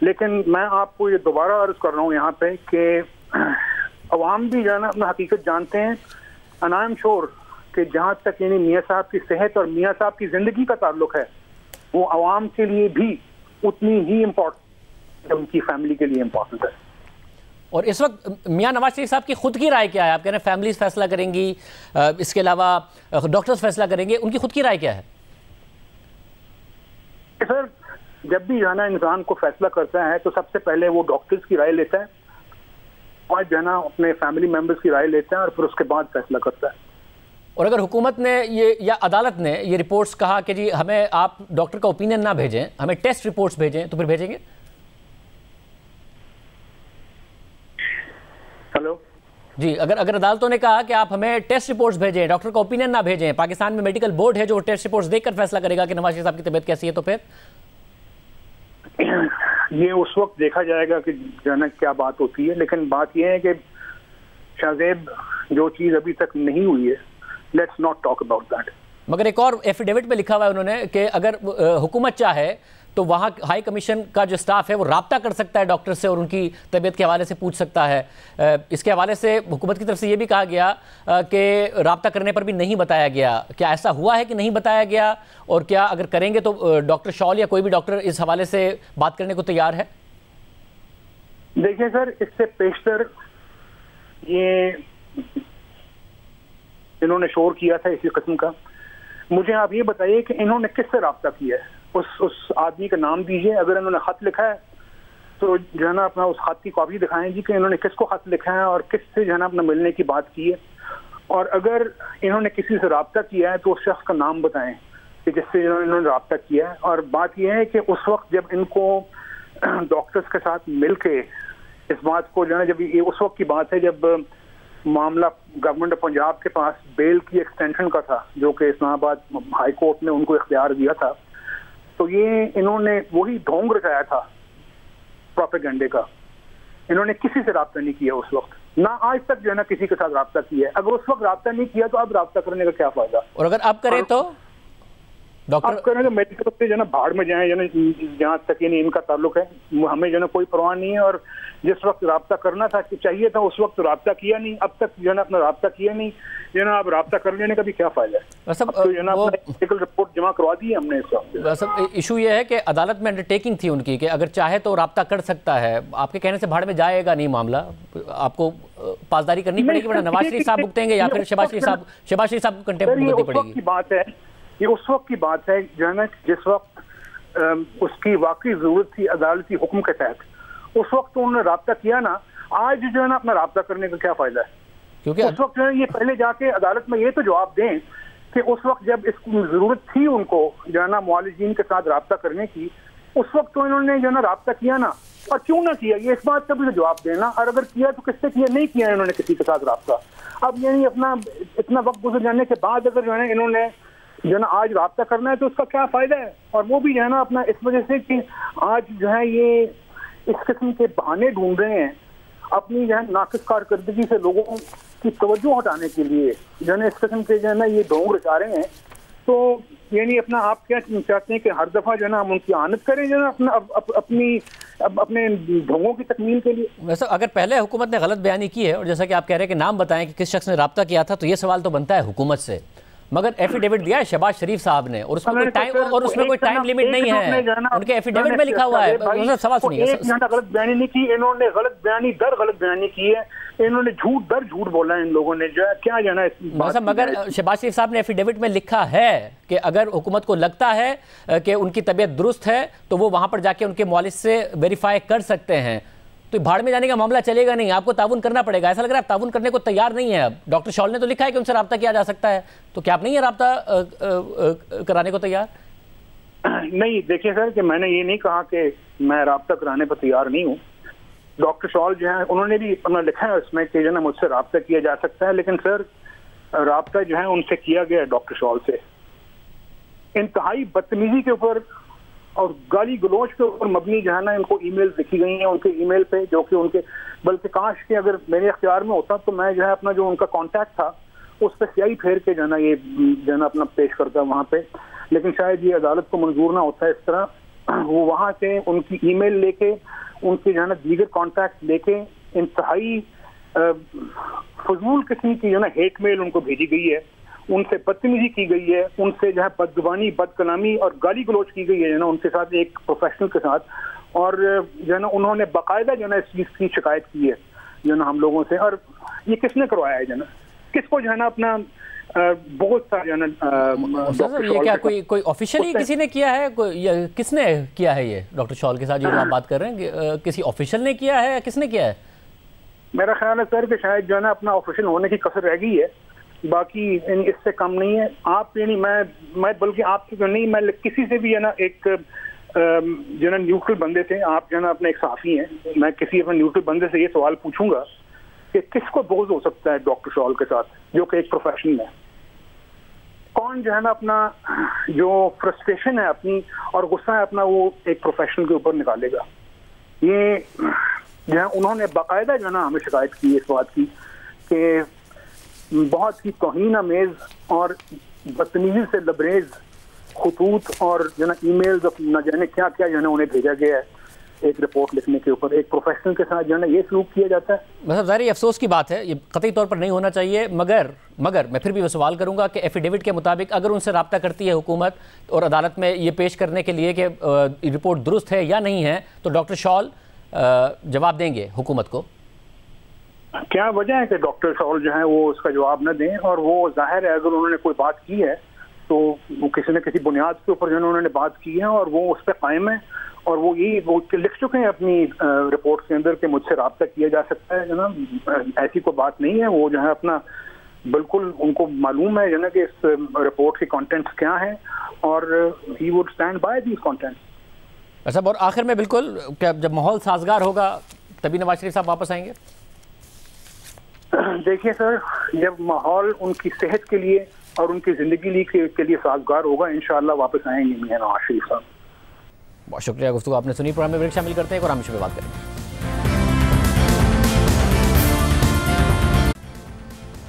लेकिन मैं आपको ये दोबारा अर्ज कर रहा हूँ यहाँ पे कि अवाम भी जो है ना अपना हकीकत जानते हैं. एंड आई एम श्योर कि जहाँ तक यानी मियाँ साहब की सेहत और मियाँ साहब की जिंदगी का ताल्लुक है, वो अवाम के लिए भी उतनी ही इम्पोर्टेंट उनकी फैमिली के लिए इम्पोर्टेंट है. और इस वक्त मियां नवाज शरीफ साहब की खुद की राय क्या है? आप कह रहे हैं फैमिलीज फैसला करेंगी, इसके अलावा डॉक्टर्स फैसला करेंगे, उनकी खुद की राय क्या है? सर जब भी जो है ना इंसान को फैसला करता है तो सबसे पहले वो डॉक्टर्स की राय लेता है, और जो है ना अपने फैमिली मेंबर्स की राय लेता है, और फिर उसके बाद फैसला करता है. और अगर हुकूमत ने ये या अदालत ने ये रिपोर्ट्स कहा कि जी हमें आप डॉक्टर का ओपिनियन ना भेजें, हमें टेस्ट रिपोर्ट्स भेजें, तो फिर भेजेंगे? हेलो जी, अगर अदालतों ने कहा कि आप हमें टेस्ट रिपोर्ट्स भेजें, डॉक्टर का ओपिनियन ना भेजें, पाकिस्तान में मेडिकल बोर्ड है जो टेस्ट रिपोर्ट्स देखकर फैसला करेगा कि नवाज शरीफ साहब की तबीयत कैसी है, तो फिर ये उस वक्त देखा जाएगा कि जाना क्या बात होती है. लेकिन बात यह है कि शाहजेब जो चीज अभी तक नहीं हुई है, let's not talk about that. मगर एक और एफिडेविट में लिखा हुआ है उन्होंने कि अगर हुकूमत चाहे तो वहाँ हाई कमीशन का जो स्टाफ है वो राब्ता कर सकता है डॉक्टर से और उनकी तबीयत के हवाले से पूछ सकता है. इसके हवाले से हुकूमत की तरफ से ये भी कहा गया कि राब्ता करने पर भी नहीं बताया गया. क्या ऐसा हुआ है कि नहीं बताया गया, और क्या अगर करेंगे तो डॉक्टर शॉल या कोई भी डॉक्टर इस हवाले से बात करने को तैयार है? देखिए सर, इससे पेशतर ये इन्होंने शोर किया था इसी किस्म का. मुझे आप ये बताइए कि इन्होंने किससे राब्ता किया है? उस आदमी का नाम दीजिए. अगर इन्होंने खत लिखा है तो जो है ना अपना उस खत की कॉपी दिखाएं जी कि इन्होंने किसको खत लिखा है और किससे जो है ना अपना मिलने की बात की है. और अगर इन्होंने किसी से राब्ता किया है तो उस शख्स का नाम बताएं कि जिससे इन्होंने राब्ता किया है. और बात यह है कि उस वक्त जब इनको डॉक्टर्स के साथ मिलके इस बात को जो है जब ये उस वक्त की बात है जब मामला गवर्नमेंट ऑफ पंजाब के पास बेल की एक्सटेंशन का था, जो कि इस्लामाबाद हाई कोर्ट ने उनको इख्तियार दिया था, तो ये इन्होंने वही ढोंग रचाया था प्रोपेगेंडे का. इन्होंने किसी से राब्ता नहीं किया उस वक्त, ना आज तक जो है ना किसी के साथ राब्ता किया है. अगर उस वक्त राब्ता नहीं किया तो अब राब्ता करने का क्या फायदा? और अगर अब करें तो डॉक्टर आप करेंगे मेडिकल से जो ना भाड़ में जाए, जहाँ तक ये इनका ताल्लुक है, हमें जो ना कोई परवाह नहीं है। और जिस वक्त राब्ता करना था चाहिए था उस वक्त राब्ता किया नहीं, अब तक जो ना अपना राब्ता किया नहीं, जो ना अब राब्ता कर लेने का भी क्या फायदा है। तो जो ना मेडिकल रिपोर्ट जमा करवा दी है हमने इस वक्त। इशू ये है कि अदालत में अंडरटेकिंग थी उनकी कि अगर चाहे तो राब्ता कर सकता है, आपके कहने से भाड़ में जाएगा नहीं मामला, आपको पासदारी करनी पड़ेगी, वरना नवाज शरीफ साहब भुगतेंगे या फिर शहबाज शरीफ साहब को कंटेम्प्ट भुगतनी पड़ेगी। ये उस वक्त की बात है जो है ना जिस वक्त उसकी वाकई जरूरत थी अदालती हुक्म के तहत, उस वक्त उन्होंने राब्ता किया ना। आज जो है ना अपना राब्ता करने का क्या फायदा है, क्योंकि उस वक्त जो है ये पहले जाके अदालत में ये तो जवाब दें कि उस वक्त जब इसकी जरूरत थी उनको जो है ना मुआलिजीन के साथ राब्ता करने की, उस वक्त तो इन्होंने जो है ना राब्ता किया ना, और क्यों ना किया ये इस बात का भी जवाब देना। और अगर किया तो किससे किया, नहीं किया इन्होंने किसी के साथ राब्ता। अब यानी अपना इतना वक्त गुजर जाने के बाद अगर जो है इन्होंने जो ना आज राब्ता करना है तो उसका क्या फायदा है। और वो भी जो है ना अपना इस वजह से कि आज जो है ये इस किस्म के बहाने ढूंढ रहे हैं अपनी जो है नाकिस कारकर्दगी से लोगों की तवज्जो हटाने के लिए, जो है इस किस्म के जो है ना ये ढोंग रचा रहे हैं। तो यानी अपना आप क्या चाहते हैं कि हर दफा जो है ना हम उनकी आनत करें जो है अपना अपने ढोंगों की तकमील के लिए। वैसे अगर पहले हुकूमत ने गलत बयानी की है और जैसा कि आप कह रहे हैं कि नाम बताएं कि किस शख्स ने राब्ता किया था, तो ये सवाल तो बनता है हुकूमत से, मगर एफिडेविट दिया है शहबाज शरीफ साहब ने और उसमें कोई टाइम लिमिट नहीं है, उनके एफिडेविट में लिखा हुआ है। सवाल सुनिए, गलत बयानी नहीं की इन्होंने, गलत बयानी दर गलत बयानी की है इन्होंने, झूठ दर झूठ बोला है इन लोगों ने, जो है क्या जाना है। मगर शहबाज शरीफ साहब ने एफिडेविट में लिखा है कि अगर हुकूमत को लगता है कि उनकी तबीयत दुरुस्त है तो वो वहां पर जाके उनके मुआलिज से वेरीफाई कर सकते हैं। तो भाड़ में जाने का मामला चलेगा नहीं, आपको ताउन करना पड़ेगा। ऐसा लग रहा है आप ताउन करने को तैयार नहीं है। अब डॉक्टर शॉल ने तो लिखा है कि उनसे राब्ता किया जा सकता है, तो क्या आप नहीं है राब्ता कराने को तैयार? नहीं, देखिए सर कि मैंने ये नहीं कहा कि मैं राब्ता कराने पर तैयार नहीं हूँ। डॉक्टर शॉल जो है उन्होंने भी अपना लिखा है उसमें कि जो है मुझसे राब्ता किया जा सकता है, लेकिन सर राब्ता जो है उनसे किया गया डॉक्टर शॉल से इंतहाई बदतमीजी के ऊपर और गाली गलोच के ऊपर मबनी जो है ना इनको ईमेल लिखी गई हैं उनके ईमेल पे, जो कि उनके बल्कि काश के अगर मेरे अख्तियार में होता तो मैं जो है अपना जो उनका कांटेक्ट था उस पर स्याही फेर के जो है ना ये जो है ना अपना पेश करता वहाँ पे, लेकिन शायद ये अदालत को मंजूर ना होता है इस तरह। वो वहाँ से उनकी ईमेल लेके उनके जो है ना दीगर कॉन्टैक्ट लेके इंतहाई फजूल किस्म की जो है ना हेट मेल उनको भेजी गई है, उनसे बदतमीजी की गई है, उनसे जो है बदजुबानी बदकलामी और गाली गलोच की गई है जो ना उनके साथ, एक प्रोफेशनल के साथ। और जो है ना उन्होंने बाकायदा जो है ना इस चीज़ की शिकायत की है जो ना हम लोगों से। और ये किसने करवाया है जो ना, किसको जो है ना अपना बहुत सा जो है ना ये क्या कोई ऑफिशियली किसी ने किया है, किसने किया है ये डॉक्टर शॉल के साथ जो आप बात कर रहे हैं, किसी ऑफिशियल ने किया है या किसने किया है? मेरा ख्याल है सर कि शायद जो है ना अपना ऑफिशियल होने की कसर रह गई है, बाकी इससे कम नहीं है। आप यानी मैं बल्कि आपसे तो नहीं, मैं किसी से भी है ना एक जो ना न्यूट्रल बंदे से, आप जो है ना अपने एक साफी हैं, मैं किसी अपने न्यूट्रल बंदे से ये सवाल पूछूंगा कि किसको बोझ हो सकता है डॉक्टर शॉल के साथ जो कि एक प्रोफेशनल है। कौन जो है ना अपना जो फ्रस्ट्रेशन है अपनी और गुस्सा है अपना वो एक प्रोफेशनल के ऊपर निकालेगा। ये जो है उन्होंने बाकायदा जो है ना हमें शिकायत की इस बात की कि बहुत ही तौहीन आमेज और बदतमीजी से लबरेज खतूत और जो ना ईमेल्स न जाने क्या क्या जो है उन्हें भेजा गया है एक रिपोर्ट लिखने के ऊपर। एक प्रोफेशनल के साथ जो है ना ये सलूक किया जाता है। मतलब ज़ाहिर अफसोस की बात है, ये कतई तौर पर नहीं होना चाहिए, मगर मैं फिर भी वो सवाल करूंगा कि एफिडेविट के मुताबिक अगर उनसे रब्ता करती है हुकूमत और अदालत में ये पेश करने के लिए कि रिपोर्ट दुरुस्त है या नहीं है, तो डॉक्टर शॉल जवाब देंगे हुकूमत को? क्या वजह है कि डॉक्टर शॉल जो है वो उसका जवाब न दें? और वो जाहिर है अगर उन्होंने कोई बात की है तो वो किसी न किसी बुनियाद के ऊपर जो है उन्होंने बात की है और वो उस पर कायम है और वो लिख चुके हैं अपनी रिपोर्ट के अंदर कि मुझसे रब्ता किया जा सकता है ना, ऐसी कोई बात नहीं है। वो जो है अपना बिल्कुल उनको मालूम है जो ना कि इस रिपोर्ट के कंटेंट्स क्या हैं और he would stand by these contents. अच्छा, और आखिर में बिल्कुल क्या जब माहौल साजगार होगा तभी नवाज शरीफ साहब वापस आएंगे? देखिए सर, जब माहौल उनकी सेहत के लिए और उनकी जिंदगी के लिए साजगार होगा इंशाअल्लाह वापस आएंगे मियां नवाज शरीफ साहब। बहुत शुक्रिया, गुफ्तगू आपने सुनी। प्रोग्राम में ब्रेक शामिल करते हैं और हम इस पे बात करेंगे।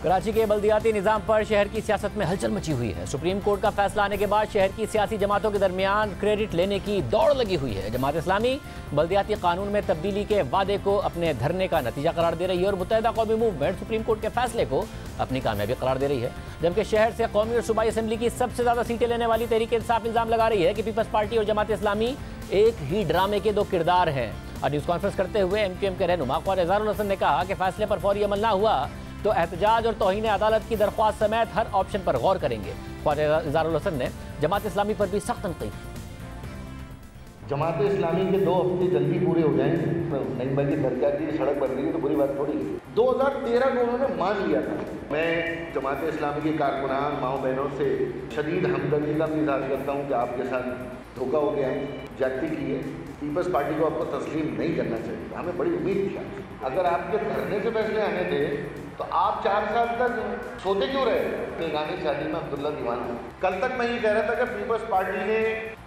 कराची के बल्दियाती निज़ाम पर शहर की सियासत में हलचल मची हुई है। सुप्रीम कोर्ट का फैसला आने के बाद शहर की सियासी जमातों के दरमियान क्रेडिट लेने की दौड़ लगी हुई है। जमात इस्लामी बल्दियाती कानून में तब्दीली के वादे को अपने धरने का नतीजा करार दे रही है और मुत्तहिदा कौमी मूवमेंट सुप्रीम कोर्ट के फैसले को अपनी कामयाबी करार दे रही है। जबकि शहर से कौमी और सूबाई असेंबली की सबसे ज़्यादा सीटें लेने वाली तहरीक इंसाफ इल्ज़ाम लगा रही है कि पीपल्स पार्टी और जमात इस्लामी एक ही ड्रामे के दो किरदार हैं। और न्यूज़ कॉन्फ्रेंस करते हुए MQM के रहनुमा ख्वाजा इज़हारुल हसन ने कहा कि फैसले पर फौरी अमल ना हुआ तो एहतजाज और तौहीन अदालत की दरख्वास्त समेत हर ऑप्शन पर गौर करेंगे। ख्वाजा इज़हारुल हसन ने जमात इस्लामी पर भी सख्त तनकीद की। जमात इस्लामी के 2 हफ्ते जल्दी पूरे हो जाएंगे तो नहीं भाई दरगाह की सड़क बन गई तो बुरी बात थोड़ी है। 2013 को उन्होंने मान लिया था। मैं जमात इस्लामी के कारकुनान माओ बहनों से शदीद हमदर्दी का भी इज़हार करता हूँ कि आपके साथ धोखा हो गया है, जाति की है। पीपल्स पार्टी को आपको तस्लीम नहीं करना चाहिए। हमें बड़ी उम्मीद थी। अगर आपके धरने से फैसले आने थे तो आप 4 साल तक सोते क्यों रहे? बेगानी शादी में अब्दुल्ला दीवाना। कल तक मैं ये कह रहा था कि पीपल्स पार्टी ने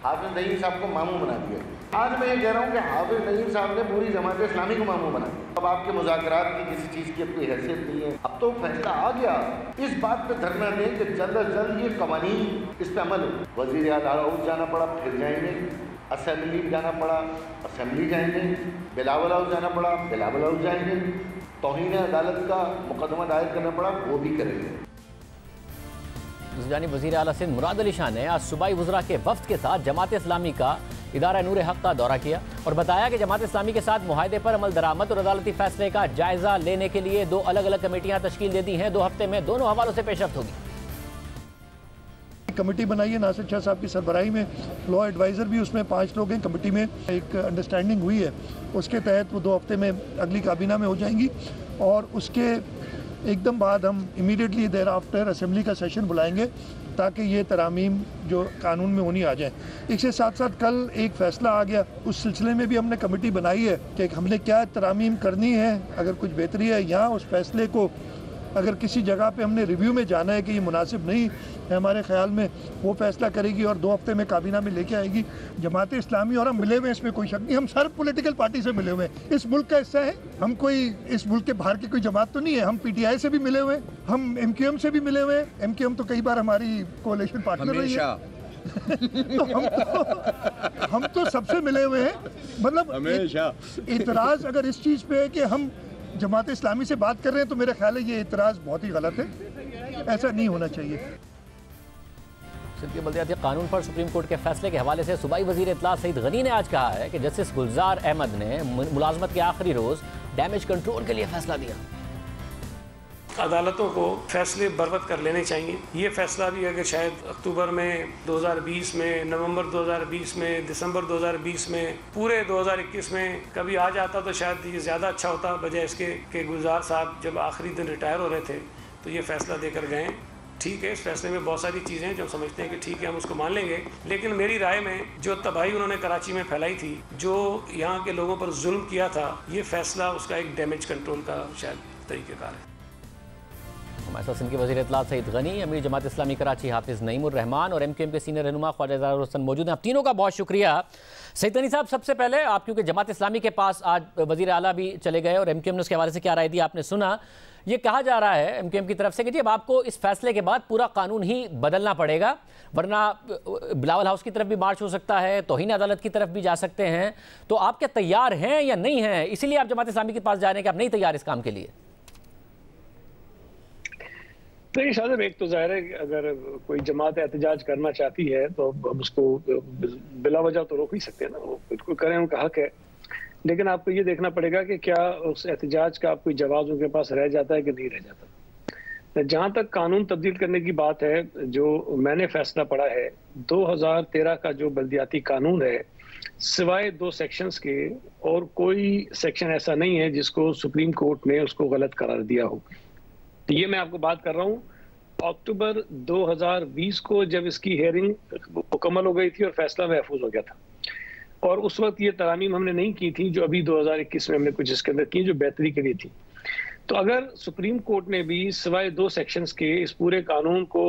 हाफिज नईम साहब को मामू बना दिया। आज मैं ये कह रहा हूँ कि हाफिज नईम साहब ने पूरी जमात इस्लामी को मामू बना दिया। अब आपके मुज़ाकरात की किसी चीज़ की कोई हैसियत नहीं है। अब तो फैसला आ गया। इस बात पर धरना दें कि जल्द अज जल्द ये कवानीन इस पर अमल हो। वज़ीर आला हाउस जाना पड़ा, फिर जाएंगे। असेंबली जाना पड़ा, असेंबली जाएंगे। बिलावल हाउस जाना पड़ा, बिलावल हाउस जाएंगे। तौहीन अदालत का मुकदमा दायर करना पड़ा, वो भी करेंगे। दूसरी जानिब वज़ीर आला सिंध मुराद अली शाह ने आज सूबाई वज़रा के वफ़द के साथ जमात इस्लामी का इदारा नूर हक़ का दौरा किया और बताया कि जमात इस्लामी के साथ मुआहदे पर अमल दरामद और अदालती फैसले का जायज़ा लेने के लिए 2 अलग अलग कमेटियाँ तश्कील दे दी हैं। 2 हफ्ते में दोनों हवालों से पेशरफ्त होगी। कमेटी बनाई है नासिर शाह साहब की सरबराही में, लॉ एडवाइज़र भी उसमें 5 लोग हैं। कमेटी में एक अंडरस्टैंडिंग हुई है, उसके तहत वो 2 हफ्ते में अगली काबीना में हो जाएंगी और उसके एकदम बाद हम इमीडिएटली देर आफ्टर असेंबली का सेशन बुलाएंगे ताकि ये तरामीम जो कानून में होनी आ जाए। इसके साथ साथ कल एक फ़ैसला आ गया, उस सिलसिले में भी हमने कमेटी बनाई है कि हमने क्या तरामीम करनी है। अगर कुछ बेहतरी है यहाँ उस फैसले को अगर किसी जगह पे हमने रिव्यू में जाना है कि ये मुनासिब नहीं है हमारे ख्याल में, वो फैसला करेगी और 2 हफ्ते में काबीना में लेके आएगी। जमात इस्लामी और हम मिले हुए हैं, इसमें कोई शक नहीं। हम हर पॉलिटिकल पार्टी से मिले हुए हैं, इस मुल्क का हिस्सा है। हम कोई इस मुल्क के बाहर की कोई जमात तो नहीं है। हम PTI से भी मिले हुए हैं, हम MQM से भी मिले हुए हैं। MQM तो कई बार हमारी कोalition पार्टनर रही है। तो हम तो सबसे मिले हुए हैं। मतलब इतराज़ अगर इस चीज़ पे है कि हम जमात इस्लामी से बात कर रहे हैं तो मेरा ख्याल है ये इतराज़ बहुत ही गलत है, ऐसा नहीं होना चाहिए। सिंध के बल्दियाती कानून पर सुप्रीम कोर्ट के फैसले के हवाले से सूबाई वज़ीर इत्तला सईद गनी ने आज कहा है कि जस्टिस गुलजार अहमद ने मुलाजमत के आखिरी रोज़ डैमेज कंट्रोल के लिए फैसला दिया। अदालतों को फैसले बरवत कर लेने चाहिए। ये फैसला भी अगर शायद अक्टूबर में 2020 में, नवंबर 2020 में, दिसंबर 2020 में, पूरे 2021 में कभी आ जाता तो शायद ये ज़्यादा अच्छा होता, बजाय इसके कि गुलजार साहब जब आखिरी दिन रिटायर हो रहे थे तो ये फैसला देकर गए। ठीक है, इस फैसले में बहुत सारी चीज़ें जो हम समझते हैं कि ठीक है हम उसको मान लेंगे, लेकिन मेरी राय में जो तबाही उन्होंने कराची में फैलाई थी, जो यहाँ के लोगों पर जुल्म किया था, ये फैसला उसका एक डैमेज कंट्रोल का शायद तरीक़ेकार है। हमारे साथ सिंध के वज़ीर इत्तला सईद गनी, अमीर जमात इस्लामी कराची हाफिज़ नईमुर रहमान और MQM के सीनियर रहनुमा ख्वाजा इज़हारुल हसन मौजूद हैं। आप तीनों का बहुत शुक्रिया। सईद गनी साहब, सबसे पहले आप क्योंकि जमात इस्लामी के पास आज वज़ीर आला भी चले गए और MQM ने उसके हवाले से क्या राय दी आपने सुना। ये कहा जा रहा है MQM की तरफ से कि जी अब आपको इस फैसले के बाद पूरा कानून ही बदलना पड़ेगा, वरना बिलावल हाउस की तरफ भी मार्च हो सकता है, तौहीन अदालत की तरफ भी जा सकते हैं। तो आप क्या तैयार हैं या नहीं हैं? इसीलिए आप जमात इस्लामी के पास जा रहे हैं कि आप नहीं तैयार इस काम के लिए? नहीं शायद एक तो जाहिर है कि अगर कोई जमात एहतजाज करना चाहती है तो हम उसको बिला वजह तो रोक ही सकते हैं ना, वो बिल्कुल करें, उनका हक है। लेकिन आपको ये देखना पड़ेगा कि क्या उस एहतजाज का कोई जवाब उनके पास रह जाता है कि नहीं रह जाता। जहाँ तक कानून तब्दील करने की बात है, जो मैंने फैसला पढ़ा है 2013 का जो बल्दियाती कानून है, सिवाय 2 सेक्शंस के और कोई सेक्शन ऐसा नहीं है जिसको सुप्रीम कोर्ट ने उसको गलत करार दिया हो। ये मैं आपको बात कर रहा हूँ अक्टूबर 2020 को जब इसकी हेयरिंग मुकम्मल हो गई थी और फैसला महफूज हो गया था, और उस वक्त ये तरामीम हमने नहीं की थी जो अभी 2021 में हमने कुछ इसके अंदर की जो बेहतरी के लिए थी। तो अगर सुप्रीम कोर्ट ने भी सिवाय 2 सेक्शंस के इस पूरे कानून को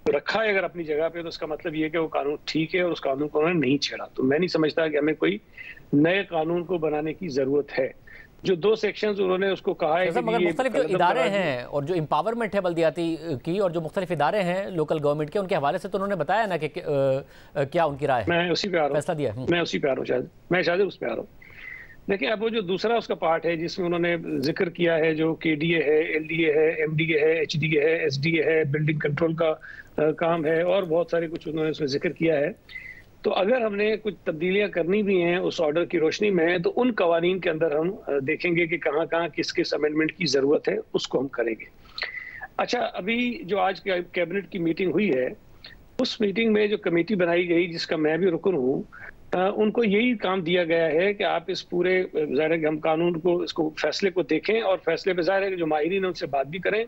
रखा है अगर अपनी जगह पे, तो उसका मतलब ये है कि वो कानून ठीक है और उस कानून को उन्होंने नहीं छेड़ा। तो मैं नहीं समझता कि हमें कोई नए कानून को बनाने की जरूरत है। जो 2 सेक्शंस उन्होंने उसको कहा है कि मगर मुख्तलिफ जो इदारे हैं और जो एम्पावरमेंट है बल्दियाती की और जो मुख्तलिफ इदारे हैं लोकल गवर्नमेंट के, उनके हवाले से तो उन्होंने बताया ना कि क्या उनकी राय है। मैं उसी पे आ रहा हूँ, फैसला दिया। मैं उसी पे आ रहा हूँ, शायद उस पे आ रहा हूँ। देखिए, अब वो जो दूसरा उसका पार्ट है जिसमें उन्होंने जिक्र किया है, जो KDA है, LDA है, MDA है, HDA है, SDA है, बिल्डिंग कंट्रोल का काम है और बहुत सारे कुछ उन्होंने उसमें जिक्र किया है। तो अगर हमने कुछ तब्दीलियां करनी भी हैं उस ऑर्डर की रोशनी में, तो उन कवानीन के अंदर हम देखेंगे कि कहाँ कहाँ किस किस अमेंडमेंट की ज़रूरत है, उसको हम करेंगे। अच्छा, अभी जो आज कैबिनेट की मीटिंग हुई है, उस मीटिंग में जो कमेटी बनाई गई जिसका मैं भी रुकन हूँ, उनको यही काम दिया गया है कि आप इस पूरे ज़ाहिर है कि हम कानून को, इसको फैसले को देखें और फैसले पे ज़ाहिर है कि जो माहिरीन है उनसे बात भी करें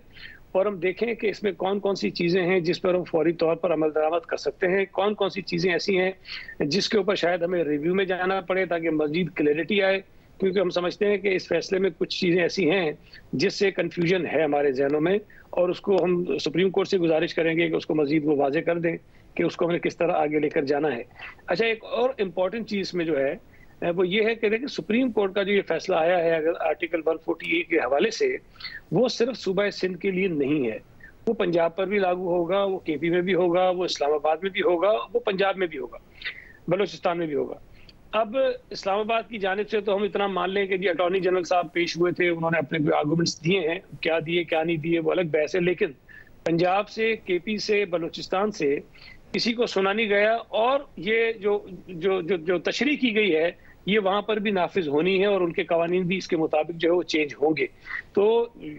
और हम देखें कि इसमें कौन कौन सी चीज़ें हैं जिस पर हम फौरी तौर पर अमल दरामद कर सकते हैं, कौन कौन सी चीज़ें ऐसी हैं जिसके ऊपर शायद हमें रिव्यू में जाना पड़े ताकि मज़ीद क्लैरिटी आए, क्योंकि हम समझते हैं कि इस फैसले में कुछ चीज़ें ऐसी हैं जिससे कन्फ्यूजन है हमारे जहनों में और उसको हम सुप्रीम कोर्ट से गुजारिश करेंगे कि उसको मज़ीद वो वाजे कर दें कि उसको हमें किस तरह आगे लेकर जाना है। अच्छा, एक और इम्पॉर्टेंट चीज़ में जो है वो ये है कि देखिए सुप्रीम कोर्ट का जो ये फैसला आया है अगर आर्टिकल 148 के हवाले से, वो सिर्फ सूबा सिंध के लिए नहीं है, वो पंजाब पर भी लागू होगा, वो KP में भी होगा, वो इस्लामाबाद में भी होगा, वो पंजाब में भी होगा, बलूचिस्तान में भी होगा। अब इस्लामाबाद की जानिब से तो हम इतना मान लें कि जी अटॉर्नी जनरल साहब पेश हुए थे, उन्होंने अपने कोई आर्गूमेंट्स दिए हैं, क्या दिए क्या नहीं दिए वो अलग बहस है, लेकिन पंजाब से, KP से, बलूचिस्तान से किसी को सुना नहीं गया और ये जो तशरीह की गई है ये वहां पर भी नाफिज होनी है और उनके कवानीन भी इसके मुताबिक जो है वो चेंज होंगे। तो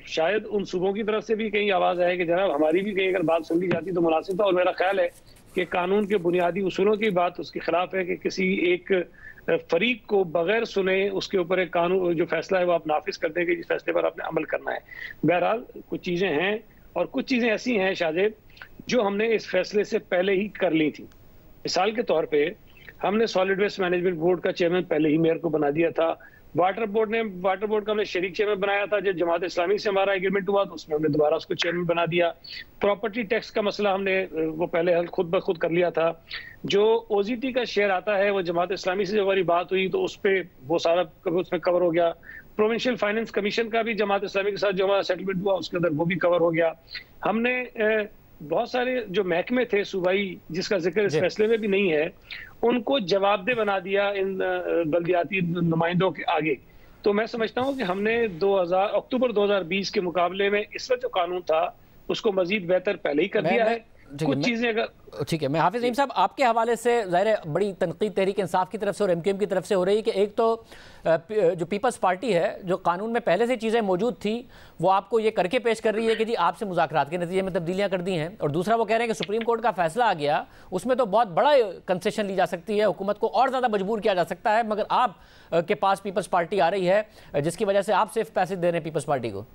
शायद उन सूबों की तरफ से भी कहीं आवाज़ आए कि जनाब हमारी भी कहीं अगर बात सुन ली जाती तो मुनासिब था। और मेरा ख्याल है कि कानून के बुनियादी उसूलों की बात उसके खिलाफ है कि किसी एक फरीक को बगैर सुने उसके ऊपर एक कानून जो फैसला है वो आप नाफिज कर देंगे जिस फैसले पर आपने अमल करना है। बहरहाल कुछ चीज़ें हैं और कुछ चीज़ें ऐसी हैं शाहजेब जो हमने इस फैसले से पहले ही कर ली थी। मिसाल के तौर पे हमने सॉलिड वेस्ट मैनेजमेंट बोर्ड का चेयरमैन पहले ही मेयर को बना दिया था। वाटर बोर्ड का हमने शरीक चेयरमैन बनाया था। जब जमात इस्लामी से हमारा एग्रीमेंट हुआ तो उसमें हमने दोबारा उसको चेयरमैन बना दिया। प्रॉपर्टी टैक्स का मसला हमने वो पहले हल खुद ब खुद कर लिया था। जो OGT का शेयर आता है वो जमात इस्लामी से जब हमारी बात हुई तो उस पर वो सारा उसमें कवर हो गया। प्रोविंशियल फाइनेंस कमीशन का भी जमात इस्लामी के साथ जो हमारा सेटलमेंट हुआ उसके अंदर वो भी कवर हो गया। हमने बहुत सारे जो महकमे थे सूबाई जिसका जिक्र इस फैसले में भी नहीं है उनको जवाबदेह बना दिया इन बल्दियाती नुमाइंदों के आगे। तो मैं समझता हूँ कि हमने अक्टूबर 2020 के मुकाबले में इस वक्त जो कानून था उसको मजीद बेहतर पहले ही कर दिया है। कुछ चीजें अगर ठीक है, मैं हाफिज नईम साहब आपके हवाले से ज़ाहिर है बड़ी तनकीद तहरीक इंसाफ की तरफ से और MQM की तरफ से हो रही है कि एक तो जो पीपल्स पार्टी है जो कानून में पहले से चीज़ें मौजूद थी वो आपको ये करके पेश कर रही है कि जी आपसे मुज़ाकरात के नतीजे में तब्दीलियां कर दी हैं, और दूसरा वो कह रहे हैं कि सुप्रीम कोर्ट का फैसला आ गया उसमें तो बहुत बड़ा कंसेशन ली जा सकती है, हुकूमत को और ज़्यादा मजबूर किया जा सकता है, मगर आप के पास पीपल्स पार्टी आ रही है जिसकी वजह से आप सिर्फ पैसे दे रहे हैं पीपल्स पार्टी को।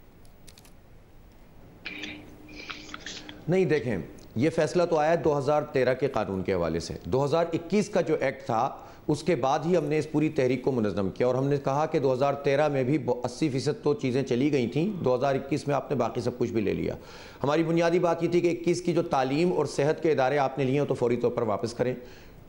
नहीं, देखें ये फैसला तो आया 2013 के कानून के हवाले से। 2021 का जो एक्ट था उसके बाद ही हमने इस पूरी तहरीक को मुनज़्ज़म किया और हमने कहा कि 2013 में भी 80% तो चीज़ें चली गई थी, 2021 में आपने बाकी सब कुछ भी ले लिया। हमारी बुनियादी बात ये थी कि 21 की जो तालीम और सेहत के इदारे आपने लिए हैं तो फौरी तौर पर वापस करें,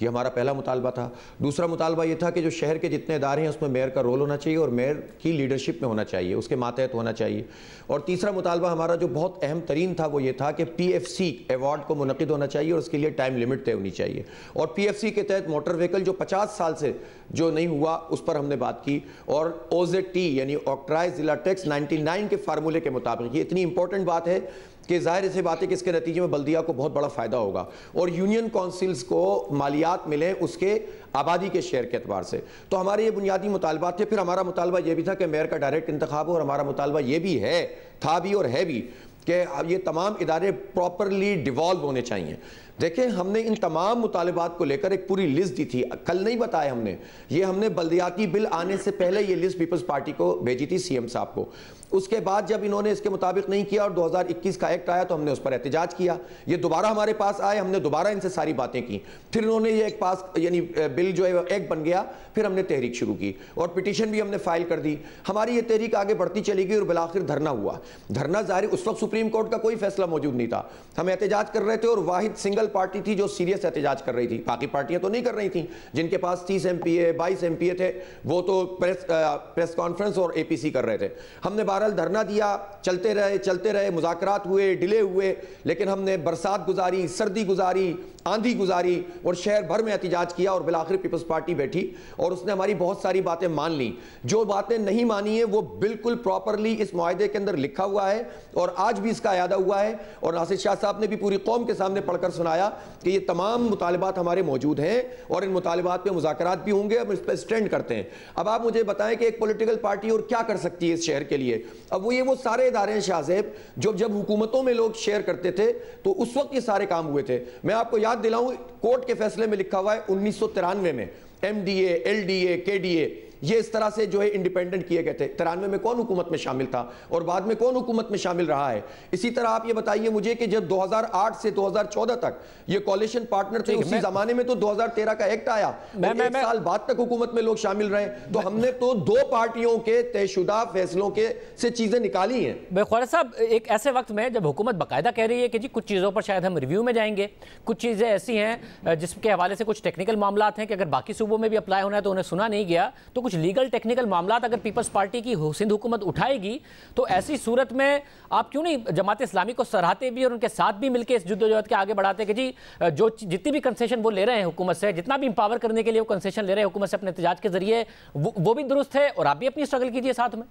ये हमारा पहला मुतालबा था। दूसरा मुतालबा ये था कि जो शहर के जितने इदारे हैं उसमें मेयर का रोल होना चाहिए और मेयर की लीडरशिप में होना चाहिए, उसके मातहत होना चाहिए। और तीसरा मुतालबा हमारा जो बहुत अहम तरीन था वो ये था कि PFC अवार्ड को मुनक़िद होना चाहिए और उसके लिए टाइम लिमिट तय होनी चाहिए। और PFC के तहत मोटर व्हीकल जो 50 साल से जो नहीं हुआ उस पर हमने बात की, और OZT यानी ऑक्ट्राइज ज़िला टैक्स 99 के फार्मूले के मुताबिक। ये इतनी इंपॉर्टेंट बात है कि जाहिर सी बात है कि इसके नतीजे में बल्दिया को बहुत बड़ा फ़ायदा होगा और यूनियन काउंसिल्स को मालियात मिले उसके आबादी के शेयर के एतबार से। तो हमारे ये बुनियादी मुतालबात थे। फिर हमारा मुतालबा ये भी था कि मेयर का डायरेक्ट इंतखाब हो, और हमारा मुतालबा ये भी है, था भी और है भी, कि ये तमाम इदारे प्रॉपरली डिवॉल्व होने चाहिए। देखें, हमने इन तमाम मुतालबात को लेकर एक पूरी लिस्ट दी थी, कल नहीं बताया हमने, ये हमने बल्दियाती बिल आने से पहले ये लिस्ट पीपल्स पार्टी को भेजी थी, CM साहब को। उसके बाद जब इन्होंने इसके मुताबिक नहीं किया और 2021 का एक्ट आया तो हमने उस पर एहतजाज किया। ये दोबारा हमारे पास आए, हमने दोबारा इनसे सारी बातें की, फिर इन्होंने ये एक पास यानी बिल जो है एक्ट बन गया, फिर हमने तहरीक शुरू की और पिटीशन भी हमने फाइल कर दी। हमारी ये तहरीक आगे बढ़ती चली गई और बिलाखिर धरना हुआ। धरना जारी, उस वक्त सुप्रीम कोर्ट का कोई फैसला मौजूद नहीं था, हम एहतजाज कर रहे थे और वाहिद सिंगल पॉलिटिकल पार्टी थी जो सीरियस एहतजाज कर रही थी, बाकी पार्टियां तो नहीं कर रही थी। जिनके पास 30 एमपीए 22 एमपीए थे वो तो प्रेस कॉन्फ्रेंस और एपीसी कर रहे थे। हमने बहरहाल धरना दिया, चलते रहे, मुज़ाकरात हुए, डिले हुए, लेकिन हमने बरसात गुजारी, सर्दी गुजारी, आंधी गुजारी और शहर भर में एहतजाज किया और बिलाखिर पीपल्स पार्टी बैठी और उसने हमारी बहुत सारी बातें मान ली। जो बातें नहीं मानी है वो बिल्कुल प्रॉपरली इस मुआहदे के अंदर लिखा हुआ है और आज भी इसका अयादा हुआ है और नासिर शाह साहब ने भी पूरी कौम के सामने पढ़कर सुनाया कि ये तमाम मुतालिबात हमारे मौजूद हैं और इन मुतालिबात पे मुज़ाकरात भी होंगे, हम इस पर स्टैंड करते हैं। अब आप मुझे बताएं कि एक पॉलिटिकल पार्टी और क्या कर सकती है इस शहर के लिए। अब वो सारे इदारे हैं शाहजेब जो जब हुकूमतों में लोग शेयर करते थे तो उस वक्त ये सारे काम हुए थे। मैं आपको याद दिलाऊं, कोर्ट के फैसले में लिखा हुआ है 1993 में एमडीए, एलडीए, केडीए ये इस तरह से जो है इंडिपेंडेंट किए गए थे। 93 में कौन हुकूमत में शामिल था और बाद में कौन हुकूमत में शामिल रहा है? इसी तरह आप ये बताइए मुझे कि जब 2008 से 2014 तक ये कोalition पार्टनर थे, उसी जमाने में तो 2013 का एक्ट आया, एक साल बाद तक हुकूमत में लोग शामिल रहे। तो हमने तो दो पार्टियों के तयशुदा फैसलों के से चीजें निकाली हैं। ख्वाजा साहब, एक ऐसे वक्त में जब हुकूमत बाकायदा कह रही है कि जी कुछ चीज़ों पर शायद हम रिव्यू में जाएंगे, कुछ चीज़ें ऐसी हैं जिसके हवाले से कुछ टेक्निकल मामला हैं कि अगर बाकी सूबों में भी अप्लाई होना है तो उन्हें सुना नहीं गया, तो कुछ लीगल टेक्निकल मामला अगर पीपल्स पार्टी की सिंध हुकूमत उठाएगी तो ऐसी सूरत में आप क्यों नहीं जमात इस्लामी को सराहते भी और उनके साथ भी मिलकर इस जद्दोजहद के आगे बढ़ाते कि जी जो जितनी भी कंसेशन वो ले रहे हैं हुकूमत से, जितना भी इंपावर करने के लिए वो कंसेशन ले रहे हैं हुकूमत से अपने एहतजाज के जरिए, वो भी दुरुस्त है और आप भी अपनी स्ट्रगल कीजिए साथ में।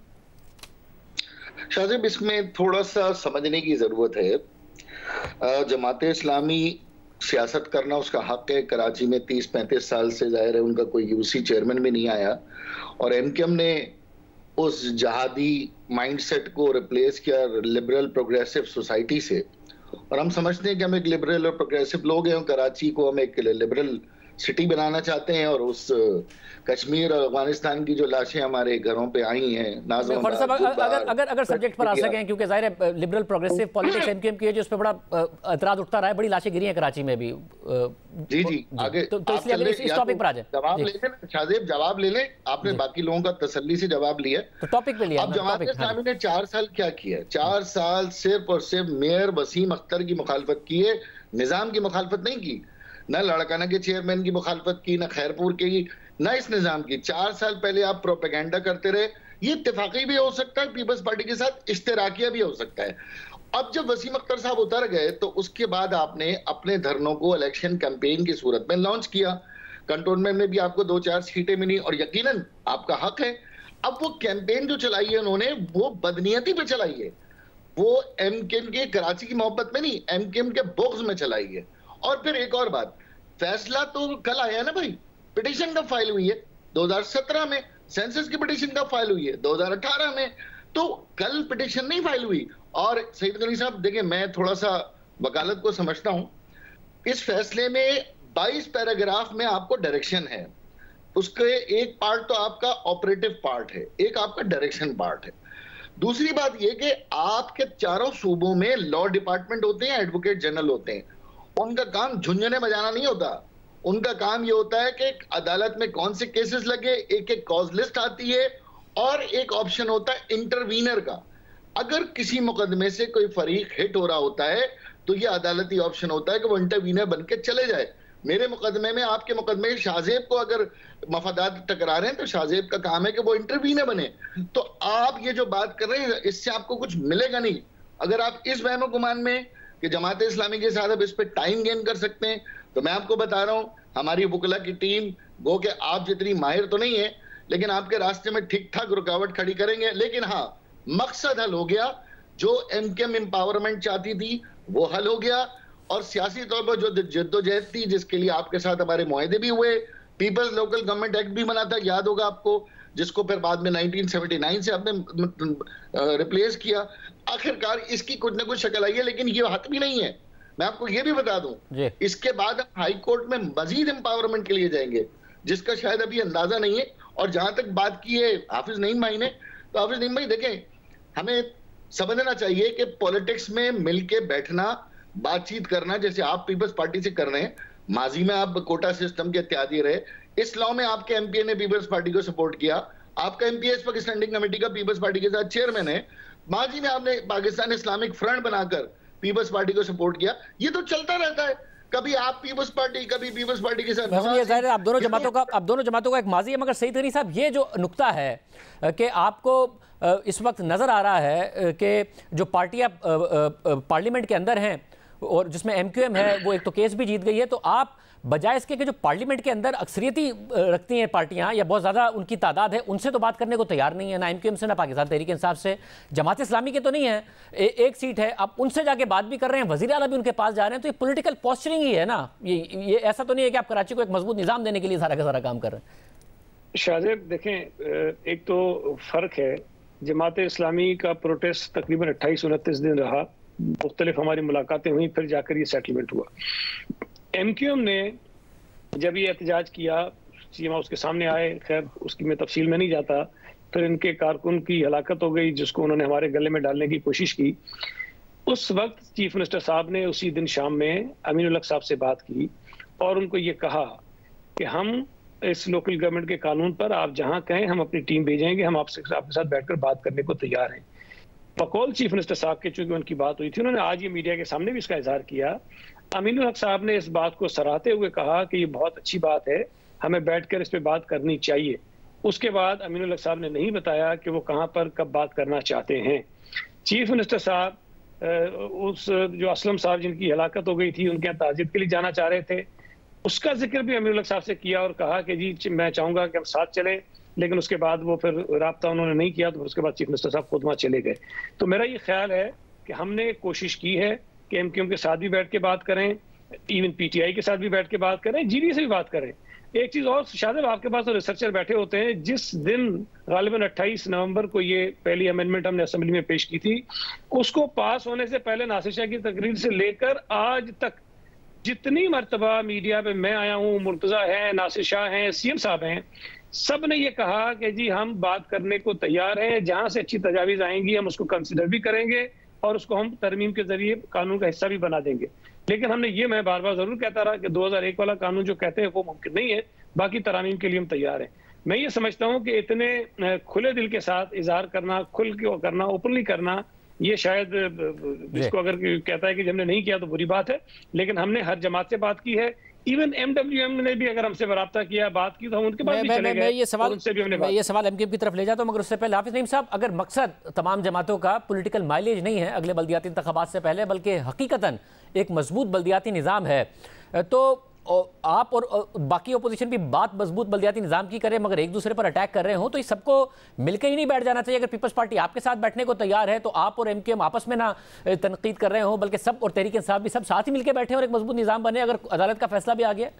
शाहजेब, इसमें थोड़ा सा समझने की जरूरत है। जमात इस्लामी सियासत करना उसका हक है। कराची में 30-35 साल से जाहिर है उनका कोई यूसी चेयरमैन भी नहीं आया और एमकेएम ने उस जहादी माइंडसेट को रिप्लेस किया लिबरल प्रोग्रेसिव सोसाइटी से। और हम समझते हैं कि हम एक लिबरल और प्रोग्रेसिव लोग हैं, कराची को हम एक लिबरल सिटी बनाना चाहते हैं और उस कश्मीर और अफगानिस्तान की जो लाशें हमारे घरों पे आई हैं, अगर सब्जेक्ट पर आ सकें, क्योंकि जाहिर है लिबरल प्रोग्रेसिव पॉलिटिक्स एमकेएम की है जो उस पर बड़ा एतराज उठता रहा है, बड़ी लाशें गिरी हैं कराची में भी। जी आगे तो इसलिए इस टॉपिक पर आ जाए। जवाब ले लें शाहजेब, जवाब ले लें। आपने बाकी लोगों का तसल्ली से जवाब लिया तो टॉपिक पे लिया। अब जमात इस्लामी ने 4 साल क्या किया? 4 साल सिर्फ और सिर्फ मेयर वसीम अख्तर की मुखालफत की है, निजाम की मुखालफत नहीं की। न लड़काना के चेयरमैन की मुखालफत की, न खैरपुर की, न इस निजाम की। 4 साल पहले आप प्रोपेगेंडा करते रहे। ये इत्तेफाकी भी हो सकता है पीपल्स पार्टी के साथ, इश्तराकिया भी हो सकता है। अब जब वसीम अख्तर साहब उतर गए तो उसके बाद आपने अपने धरनों को इलेक्शन कैंपेन की सूरत में लॉन्च किया। कंटोनमेंट में भी आपको 2-4 सीटें मिली और यकीनन आपका हक है। अब वो कैंपेन जो चलाई है उन्होंने, वो बदनीयती पे चलाई है, वो एमकेएम के कराची की मोहब्बत में नहीं, एमकेएम के बुग़्ज़ में चलाई है। और फिर एक और बात, फैसला तो कल आया ना भाई, पिटीशन कब फाइल हुई है? 2017 में। सेंसस की पिटीशन कब फाइल हुई है? 2018 में। तो कल पिटीशन नहीं फाइल हुई। और सईद गनी साहब देखिए, मैं थोड़ा सा वकालत को समझता हूं। इस फैसले में 22 पैराग्राफ में आपको डायरेक्शन है, उसके एक पार्ट तो आपका ऑपरेटिव पार्ट है, एक आपका डायरेक्शन पार्ट है। दूसरी बात यह कि आपके चारों सूबों में लॉ डिपार्टमेंट होते हैं, एडवोकेट जनरल होते हैं। उनका काम झुंझुने बजाना नहीं होता, उनका काम ये होता है कि अदालत में कौन से केसेस लगे, एक एक कॉज लिस्ट आती है और एक ऑप्शन होता है इंटरवीनर का। अगर किसी मुकदमे से कोई फरीक हिट हो रहा होता है तो ये अदालती ऑप्शन होता है कि वो इंटरवीनर बन के चले जाए। मेरे मुकदमे में, आपके मुकदमे में शाहजेब को अगर मफादात टकरा रहे हैं तो शाहजेब का काम है कि वो इंटरवीनर बने। तो आप ये जो बात कर रहे हैं इससे आपको कुछ मिलेगा नहीं। अगर आप इस वहम गुमान में कि जमात इस्लामी के साथ अब इस पे टाइम गेन कर सकते हैं, तो मैं आपको बता रहा हूं हमारी वुकला की टीम गो के आप जितनी माहिर तो नहीं है, लेकिन आपके रास्ते में ठीक ठाक रुकावट खड़ी करेंगे। लेकिन हाँ, मकसद हल हो गया। जो एमकेएम एम्पावरमेंट चाहती थी वो हल हो गया और सियासी तौर पर जो जद्दोजहद थी जिसके लिए आपके साथ हमारे मुआहदे भी हुए, पीपल्स लोकल गवर्नमेंट एक्ट भी बना था, याद होगा आपको, जिसको फिर बाद में 1979 से आपने रिप्लेस किया। आखिरकार इसकी कुछ ना कुछ शक्ल आई है, लेकिन ये हक भी नहीं है। मैं आपको ये भी बता दूं, इसके बाद हम हाई कोर्ट में मजीद एम्पावरमेंट के लिए जाएंगे, जिसका शायद अभी अंदाजा नहीं है। और जहां तक बात की है हाफिज नईम भाई ने, तो हाफिज नईम भाई देखें, हमें समझना चाहिए कि पॉलिटिक्स में मिलके बैठना, बातचीत करना, जैसे आप पीपल्स पार्टी से कर रहे हैं, माजी में आप कोटा सिस्टम के इत्यादी रहे, इस लॉ में आपके एमपीए ने पीपल्स पार्टी को सपोर्ट किया, आपका एमपीए इस वक्त स्टैंडिंग कमेटी का पीपल्स पार्टी के साथ चेयरमैन है, माजी में आपने पाकिस्तान इस्लामिक फ्रंट बनाकर पीपल्स पार्टी को सपोर्ट किया। ये तो चलता रहता है। कभी आप पीपल्स पार्टी, कभी पीपल्स पार्टी के साथ। ये जाहिर है आप दोनों जमातों का एक माजी है, मगर सईद गनी साहब ये जो नुक्ता है कि आपको इस वक्त नजर आ रहा है कि जो पार्टियां पार्लियामेंट के अंदर हैं और जिसमें एमक्यूएम है वो एक तो केस भी जीत गई है, तो आप बजाय इसके कि जो पार्लियामेंट के अंदर अक्सरियती रखती हैं पार्टियां या बहुत ज़्यादा उनकी तादाद है, उनसे तो बात करने को तैयार नहीं है, ना एमक्यूएम से, ना पाकिस्तान तहरीक इंसाफ से, जमात इस्लामी के तो नहीं है, एक सीट है, आप उनसे जाके बात भी कर रहे हैं, वज़ीर आला भी उनके पास जा रहे हैं, तो ये पॉलिटिकल पोस्चरिंग ही है ना। ये ऐसा तो नहीं है कि आप कराची को एक मजबूत निज़ाम देने के लिए सारा का सारा काम कर रहे हैं। शाहजेब देखें, एक तो फ़र्क है, जमात इस्लामी का प्रोटेस्ट तकरीबन 28-29 दिन रहा, मुख्तलिफ हमारी मुलाकातें हुई, फिर जाकर ये सेटलमेंट हुआ। एमक्यूएम ने जब ये एहतजाज किया, सीमा उसके सामने आए, खैर उसकी मैं तफसील में नहीं जाता, फिर इनके कारकुन की हलाकत हो गई जिसको उन्होंने हमारे गले में डालने की कोशिश की। उस वक्त चीफ मिनिस्टर साहब ने उसी दिन शाम में अमीनुल हक साहब से बात की और उनको ये कहा कि हम इस लोकल गवर्नमेंट के कानून पर आप जहां कहें हम अपनी टीम भेजेंगे, हम आपके साथ बैठकर बात करने को तैयार हैं। बकौल चीफ मिनिस्टर साहब के चूंकि उनकी बात हुई थी, उन्होंने आज ये मीडिया के सामने भी इसका इजहार किया। अमीनुल हक साहब ने इस बात को सराहते हुए कहा कि ये बहुत अच्छी बात है, हमें बैठकर इस पे बात करनी चाहिए। उसके बाद अमीनुल हक साहब ने नहीं बताया कि वो कहां पर कब बात करना चाहते हैं। चीफ मिनिस्टर साहब उस जो असलम साहब जिनकी हलाकत हो गई थी उनके यहाँ ताज़ियत के लिए जाना चाह रहे थे, उसका जिक्र भी अमीनुल हक साहब से किया और कहा कि जी मैं चाहूंगा कि हम साथ चलें, लेकिन उसके बाद वो फिर राब्ता उन्होंने नहीं किया, तो उसके बाद चीफ मिनिस्टर साहब खुद वहाँ चले गए। तो मेरा ये ख्याल है कि हमने कोशिश की है कि एमक्यूएम के साथ भी बैठ के बात करें, इवन पीटीआई के साथ भी बैठ के बात करें, जीडी से भी बात करें। एक चीज और शायद आपके पास तो रिसर्चर बैठे होते हैं, जिस दिन गालिबन 28 नवंबर को ये पहली अमेंडमेंट हमने असेंबली में पेश की थी, उसको पास होने से पहले नासिर शाह की तकरीर से लेकर आज तक जितनी मरतबा मीडिया पे मैं आया हूँ, मुर्तजा है, नासिर शाह हैं, सीएम साहब हैं, सब ने ये कहा कि जी हम बात करने को तैयार हैं, जहां से अच्छी तजावीज आएंगी हम उसको कंसिडर भी करेंगे और उसको हम तरमीम के जरिए कानून का हिस्सा भी बना देंगे। लेकिन हमने ये, मैं बार बार जरूर कहता रहा कि 2001 वाला कानून जो कहते हैं वो मुमकिन नहीं है, बाकी तरामीम के लिए हम तैयार हैं। मैं ये समझता हूँ कि इतने खुले दिल के साथ इजहार करना, खुल के करना, ओपनली करना, ये शायद जिसको अगर कहता है कि हमने नहीं किया तो बुरी बात है, लेकिन हमने हर जमात से बात की है। इवन एमडब्ल्यूएम ने भी अगर हमसे राब्ता किया, बात की, तो हम उनके पास भी चले गए। ये सवाल एमक्यूएम की तरफ ले जाता हूं, मगर उससे पहले हाफिज नईम साहब, अगर मकसद तमाम जमातों का पॉलिटिकल माइलेज नहीं है अगले बल्दियाती इंतखाबात से पहले, बल्कि हकीकतन एक मजबूत बल्दियाती निज़ाम है, तो आप और बाकी ओपोजिशन भी बात मजबूत बल्दियाती निज़ाम की करें, मगर एक दूसरे पर अटैक कर रहे हो, तो इस सबको मिलकर ही नहीं बैठ जाना चाहिए। अगर पीपल्स पार्टी आपके साथ बैठने को तैयार है तो आप और एमक्यूएम आपस में ना तनकीद कर रहे हो, बल्कि सब और तहरीक इंसाफ भी सब साथ ही मिलकर बैठे और एक मजबूत निज़ाम बने, अगर अदालत का फैसला भी आ गया।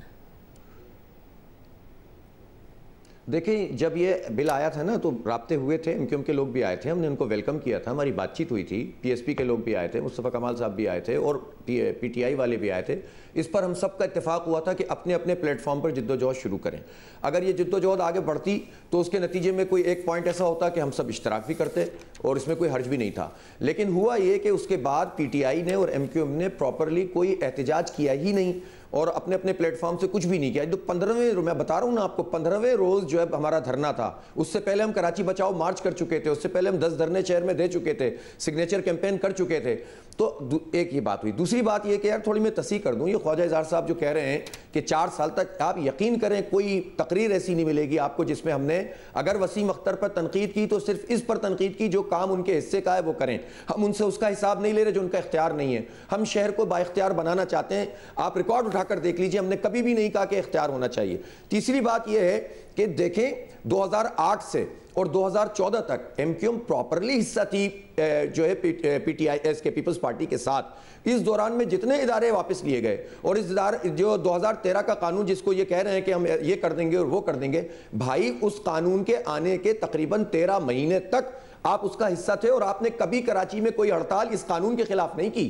देखिए, जब ये बिल आया था ना तो राब्ते हुए थे, एमक्यूएम के लोग भी आए थे, हमने उनको वेलकम किया था, हमारी बातचीत हुई थी, पीएसपी के लोग भी आए थे, मुस्तफ़ा कमाल साहब भी आए थे और पीटीआई वाले भी आए थे। इस पर हम सब का इत्तेफाक हुआ था कि अपने अपने प्लेटफॉर्म पर जिद्दोजहद शुरू करें। अगर ये जिद्दोजहद आगे बढ़ती तो उसके नतीजे में कोई एक पॉइंट ऐसा होता कि हम सब इश्तराक भी करते और इसमें कोई हर्ज भी नहीं था। लेकिन हुआ ये कि उसके बाद पीटीआई ने और एमक्यूएम ने प्रॉपरली कोई एहतजाज किया ही नहीं और अपने अपने प्लेटफॉर्म से कुछ भी नहीं किया। जो 15वें, मैं बता रहा हूँ ना आपको, 15वें रोज जो है हमारा धरना था, उससे पहले हम कराची बचाओ मार्च कर चुके थे, उससे पहले हम 10 धरने शहर में दे चुके थे, सिग्नेचर कैंपेन कर चुके थे। तो एक ही बात हुई। दूसरी बात यह कि यार थोड़ी मैं तस्हीह कर दूं, ये ख्वाजा इज़हार साहब जो कह रहे हैं कि 4 साल तक, आप यकीन करें कोई तकरीर ऐसी नहीं मिलेगी आपको जिसमें हमने अगर वसीम अख्तर पर तनकीद की तो सिर्फ इस पर तनकीद की जो काम उनके हिस्से का है वो करें। हम उनसे उसका हिसाब नहीं ले रहे जो उनका इख्तियार नहीं है। हम शहर को बाइख्तियार बनाना चाहते हैं। आप रिकॉर्ड उठाकर देख लीजिए, हमने कभी भी नहीं कहा कि इख्तियार होना चाहिए। तीसरी बात यह है कि देखें 2008 से और 2014 तक एमक्यूएम प्रॉपरली हिस्सा थी जो है पीटीआईएस के पीपल्स पार्टी के साथ। इस दौरान में जितने इदारे वापस लिए गए और इस इदारे जो 2013 का कानून जिसको ये कह रहे हैं कि हम ये कर देंगे और वो कर देंगे, भाई उस कानून के आने के तकरीबन 13 महीने तक आप उसका हिस्सा थे और आपने कभी कराची में कोई हड़ताल इस कानून के खिलाफ नहीं की।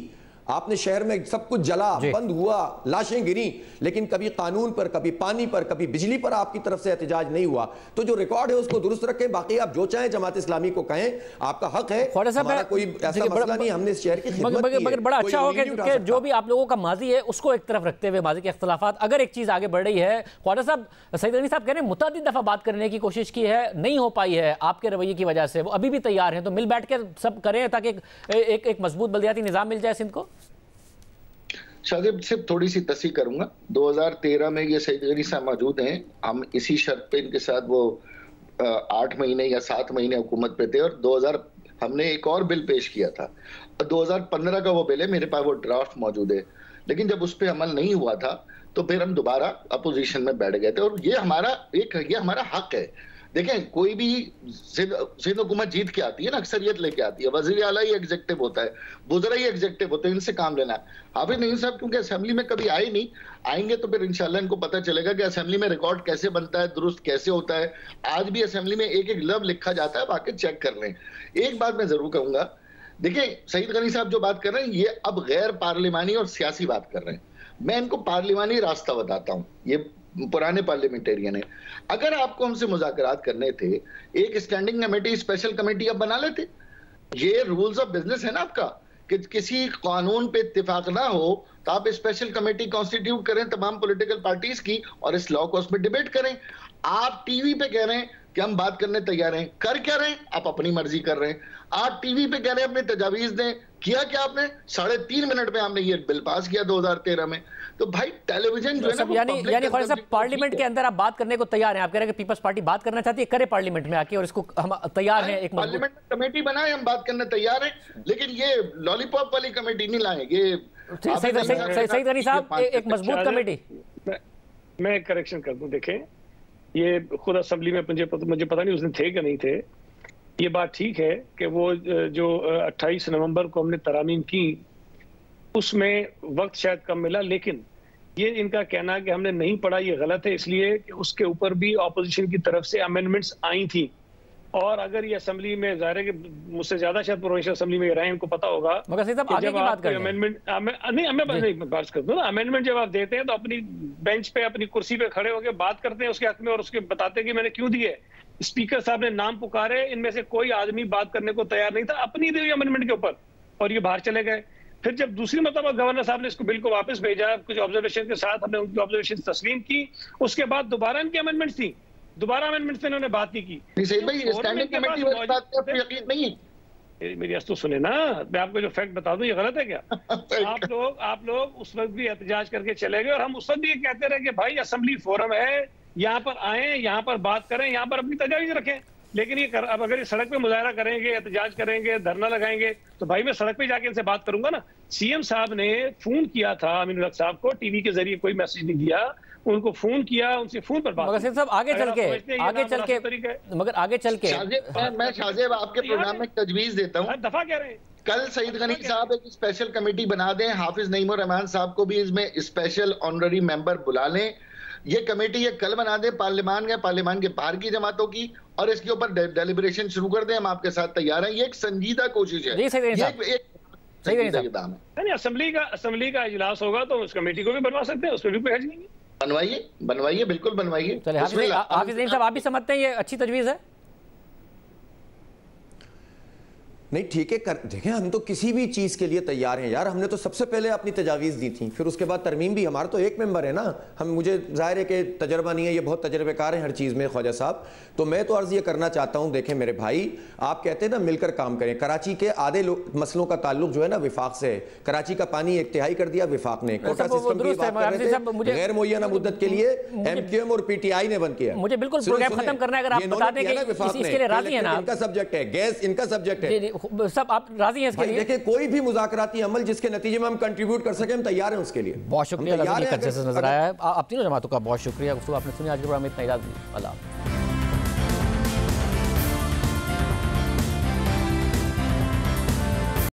आपने शहर में सब कुछ जला, बंद हुआ, लाशें गिरी, लेकिन कभी कानून पर, कभी पानी पर, कभी बिजली पर आपकी तरफ से एहतजाज नहीं हुआ। तो जो रिकॉर्ड है उसको दुरुस्त रखें। बाकी आप जो चाहें जमात इस्लामी को कहें, आपका हक है, हमारा कोई ऐसा मसला नहीं, हमने इस शहर की खिदमत की है। मगर बड़ा अच्छा हो कि जो भी आप लोगों का माजी है उसको एक तरफ रखते हुए माजी के इख्तिलाफात, अगर एक चीज आगे बढ़ रही है, ख्वाजा साहब, सईद गनी साहब कह रहे हैं मुतअद्दिद दफा बात करने की कोशिश की है, नहीं हो पाई है आपके रवैये की वजह से, वो अभी भी तैयार हैं, तो मिल बैठ के सब करें ताकि एक मजबूत बल्दियाती निजाम मिल जाए सिंध को। शाहजेब सिर्फ थोड़ी सी तस्हीह करूंगा। 2013 में ये सईद गनी साहब मौजूद हैं, हम इसी शर्त पे इनके साथ वो 8 महीने या 7 महीने हुकूमत पे थे, और हमने एक और बिल पेश किया था, 2015 का वो बिल है, मेरे पास वो ड्राफ्ट मौजूद है, लेकिन जब उस पर अमल नहीं हुआ था तो फिर हम दोबारा अपोजिशन में बैठ गए थे, और ये हमारा हक है। देखें, कोई भी सिंध हुकूमत जीत के आती है ना, अक्सरियत लेके आती है, वजीर आला ही एग्जेक्टिव होता है, वुज़रा ही एग्जेक्टिव होते हैं, इनसे काम लेना है। हाफिज नईम साहब क्योंकि असेंबली में कभी आए नहीं, आएंगे तो फिर इंशाल्लाह इनको पता चलेगा कि असेंबली में रिकॉर्ड कैसे बनता है, दुरुस्त कैसे होता है। आज भी असेंबली में एक एक लफ्ज़ लिखा जाता है, बाकी चेक कर लें। एक बात मैं जरूर कहूंगा, देखिए सईद गनी साहब जो बात कर रहे हैं ये अब गैर पार्लिमानी और सियासी बात कर रहे हैं, मैं इनको पार्लिमानी रास्ता बताता हूं। ये पुराने पार्लियामेंटेरियन है, अगर आपको हमसे मुज़ाकरात करने थे, एक स्टैंडिंग कमेटी, स्पेशल कमेटी आप बना लेते। ये रूल्स ऑफ बिजनेस है ना आपका, कि किसी कानून पे इत्तेफाक ना हो तो आप स्पेशल कमेटी कॉन्स्टिट्यूट करें तमाम पॉलिटिकल पार्टीज की, और इस लॉ को उसमें डिबेट करें। आप टीवी पे कह रहे हैं कि हम बात करने तैयार हैं, कर क्या रहे हैं आप, अपनी मर्जी कर रहे हैं। आप टीवी पे कह रहे हैं अपने तजावीज दें, किया क्या आपने, 3.5 मिनट में आपने ये बिल पास किया 2013 में। तो भाई टेलीविजन जो है ना, यानी ख्वाजा साहब पार्लियामेंट के अंदर आप बात करने को तैयार हैं, आप कह रहे हैं कि पीपल्स पार्टी बात करना चाहती है, करे पार्लियामेंट में आके, और इसको हम तैयार हैं, एक पार्लियामेंट कमेटी बनाए, हम बात करने तैयार हैं, लेकिन ये लॉलीपॉप वाली कमेटी नहीं लाएं। ये सईद गनी साहब एक मजबूत कमेटी। मैं एक करेक्शन कर दूं, देखें ये खुद असेंबली में मुझे पता नहीं उस दिन थे कि नहीं थे। ये बात ठीक है कि वो जो 28 नवंबर को हमने तरामीम की उसमें वक्त शायद कम मिला, लेकिन ये इनका कहना कि हमने नहीं पढ़ा ये गलत है, इसलिए कि उसके ऊपर भी ऑपोजिशन की तरफ से अमेंडमेंट्स आई थी। और अगर ये असेंबली में ज़ाहिर है कि मुझसे ज्यादा शायद प्रोविंशियल असेंबली में रहे, इनको पता होगा मगर जब आप अमेंडमेंट नहीं बात कर दूं ना, अमेंडमेंट जब आप देते हैं तो अपनी बेंच पे अपनी कुर्सी पे खड़े होकर बात करते हैं उसके हक में, और उसके बताते हैं कि मैंने क्यों दिए। स्पीकर साहब ने नाम पुकारे, इनमें से कोई आदमी बात करने को तैयार नहीं था अपनी दी हुई अमेंडमेंट के ऊपर, और ये बाहर चले गए। फिर जब दूसरी मतलब गवर्नर साहब ने इसको बिल को वापस भेजा कुछ ऑब्जर्वेशन के साथ, हमने उनकी ऑब्जर्वेशन तस्लीम की, उसके बाद दोबारा इनकी अमेंडमेंट्स थी, दोबारा अमेंडमेंट्स पे इन्होंने बात नहीं की। स्टैंडिंग कमेटी वाली बात पे आपको यकीन नहीं है? मेरी तो सुने ना, मैं आपको जो फैक्ट बता दूं, ये गलत है क्या? आप लोग उस वक्त भी एहतजाज करके चले गए, और हम उस वक्त भी ये कहते रहे कि भाई असेंबली फोरम है, यहाँ पर आए, यहाँ पर बात करें, यहाँ पर अपनी तजावीज रखें। लेकिन ये अब अगर ये सड़क पे मुजाहरा करेंगे, एहतजाज करेंगे, धरना लगाएंगे, तो भाई मैं सड़क पे जाके इनसे बात करूंगा ना। सीएम साहब ने फोन किया था अमीनुल हक साहब को, टीवी के जरिए कोई मैसेज नहीं दिया, उनको फोन किया, उनसे फोन पर बात। मगर साहब आगे चल के मगर आगे चल के मैं शाहजेब आपके प्रोग्राम में तजवीज देता हूँ, दफा कह रहे हैं कल सईद गनी साहब एक स्पेशल कमेटी बना दें, हाफिज नईम उर रहमान साहब को भी इसमें स्पेशल ऑनररी मेंबर बुला लें। ये कमेटी ये कल बना दे पार्लियामान के बाहर की जमातों की, और इसके ऊपर डेलिब्रेशन शुरू कर दें। हम आपके साथ तैयार हैं, ये एक संजीदा कोशिश है। असेंबली का इजलास होगा तो उस कमेटी को भी बनवा सकते हैं, उस पर भी कोई हर्ज नहीं है। बनवाइए बिल्कुल बनवाइए। चलिए हाफिज नईम साहब, आप भी समझते हैं ये अच्छी तजवीज है? नहीं ठीक है, देखें हम तो किसी भी चीज़ के लिए तैयार हैं यार। हमने तो सबसे पहले अपनी तजावीज़ दी थी, फिर उसके बाद तरमीम भी। हमारा तो एक मेंबर है ना, मुझे जाहिर है कि तजर्बा नहीं है, ये बहुत तजर्बेकार हैं हर चीज़ में ख्वाजा साहब। तो मैं तो अर्ज़ ये करना चाहता हूँ, देखें मेरे भाई, आप कहते हैं ना मिलकर काम करें। कराची के आधे मसलों का ताल्लुक जो है ना विफाक से है। कराची का पानी 1/3 कर दिया विफाक ने, कोटा सिस्टम की बात कर रहे थे, गैर मुअय्यना मुद्दत के लिए MQM और PTI ने बंद किया। मुझे बिल्कुल प्रोग्राम खत्म करना है, अगर आप बता दें कि इसके लिए राजी हैं ना। इनका सब्जेक्ट है गैस, इनका सब्जेक्ट है, सब आप राजी हैं इसके लिए? देखिए कोई भी मुज़ाकराती अमल जिसके नतीजे में हम कंट्रीब्यूट कर सकें, हम तैयार हैं उसके लिए। बहुत शुक्रिया, नजर आया। आप तीनों जमातों का बहुत शुक्रिया। आपने सुनी आज के प्रोग्राम में इतना। इजाज़त, अल्लाह।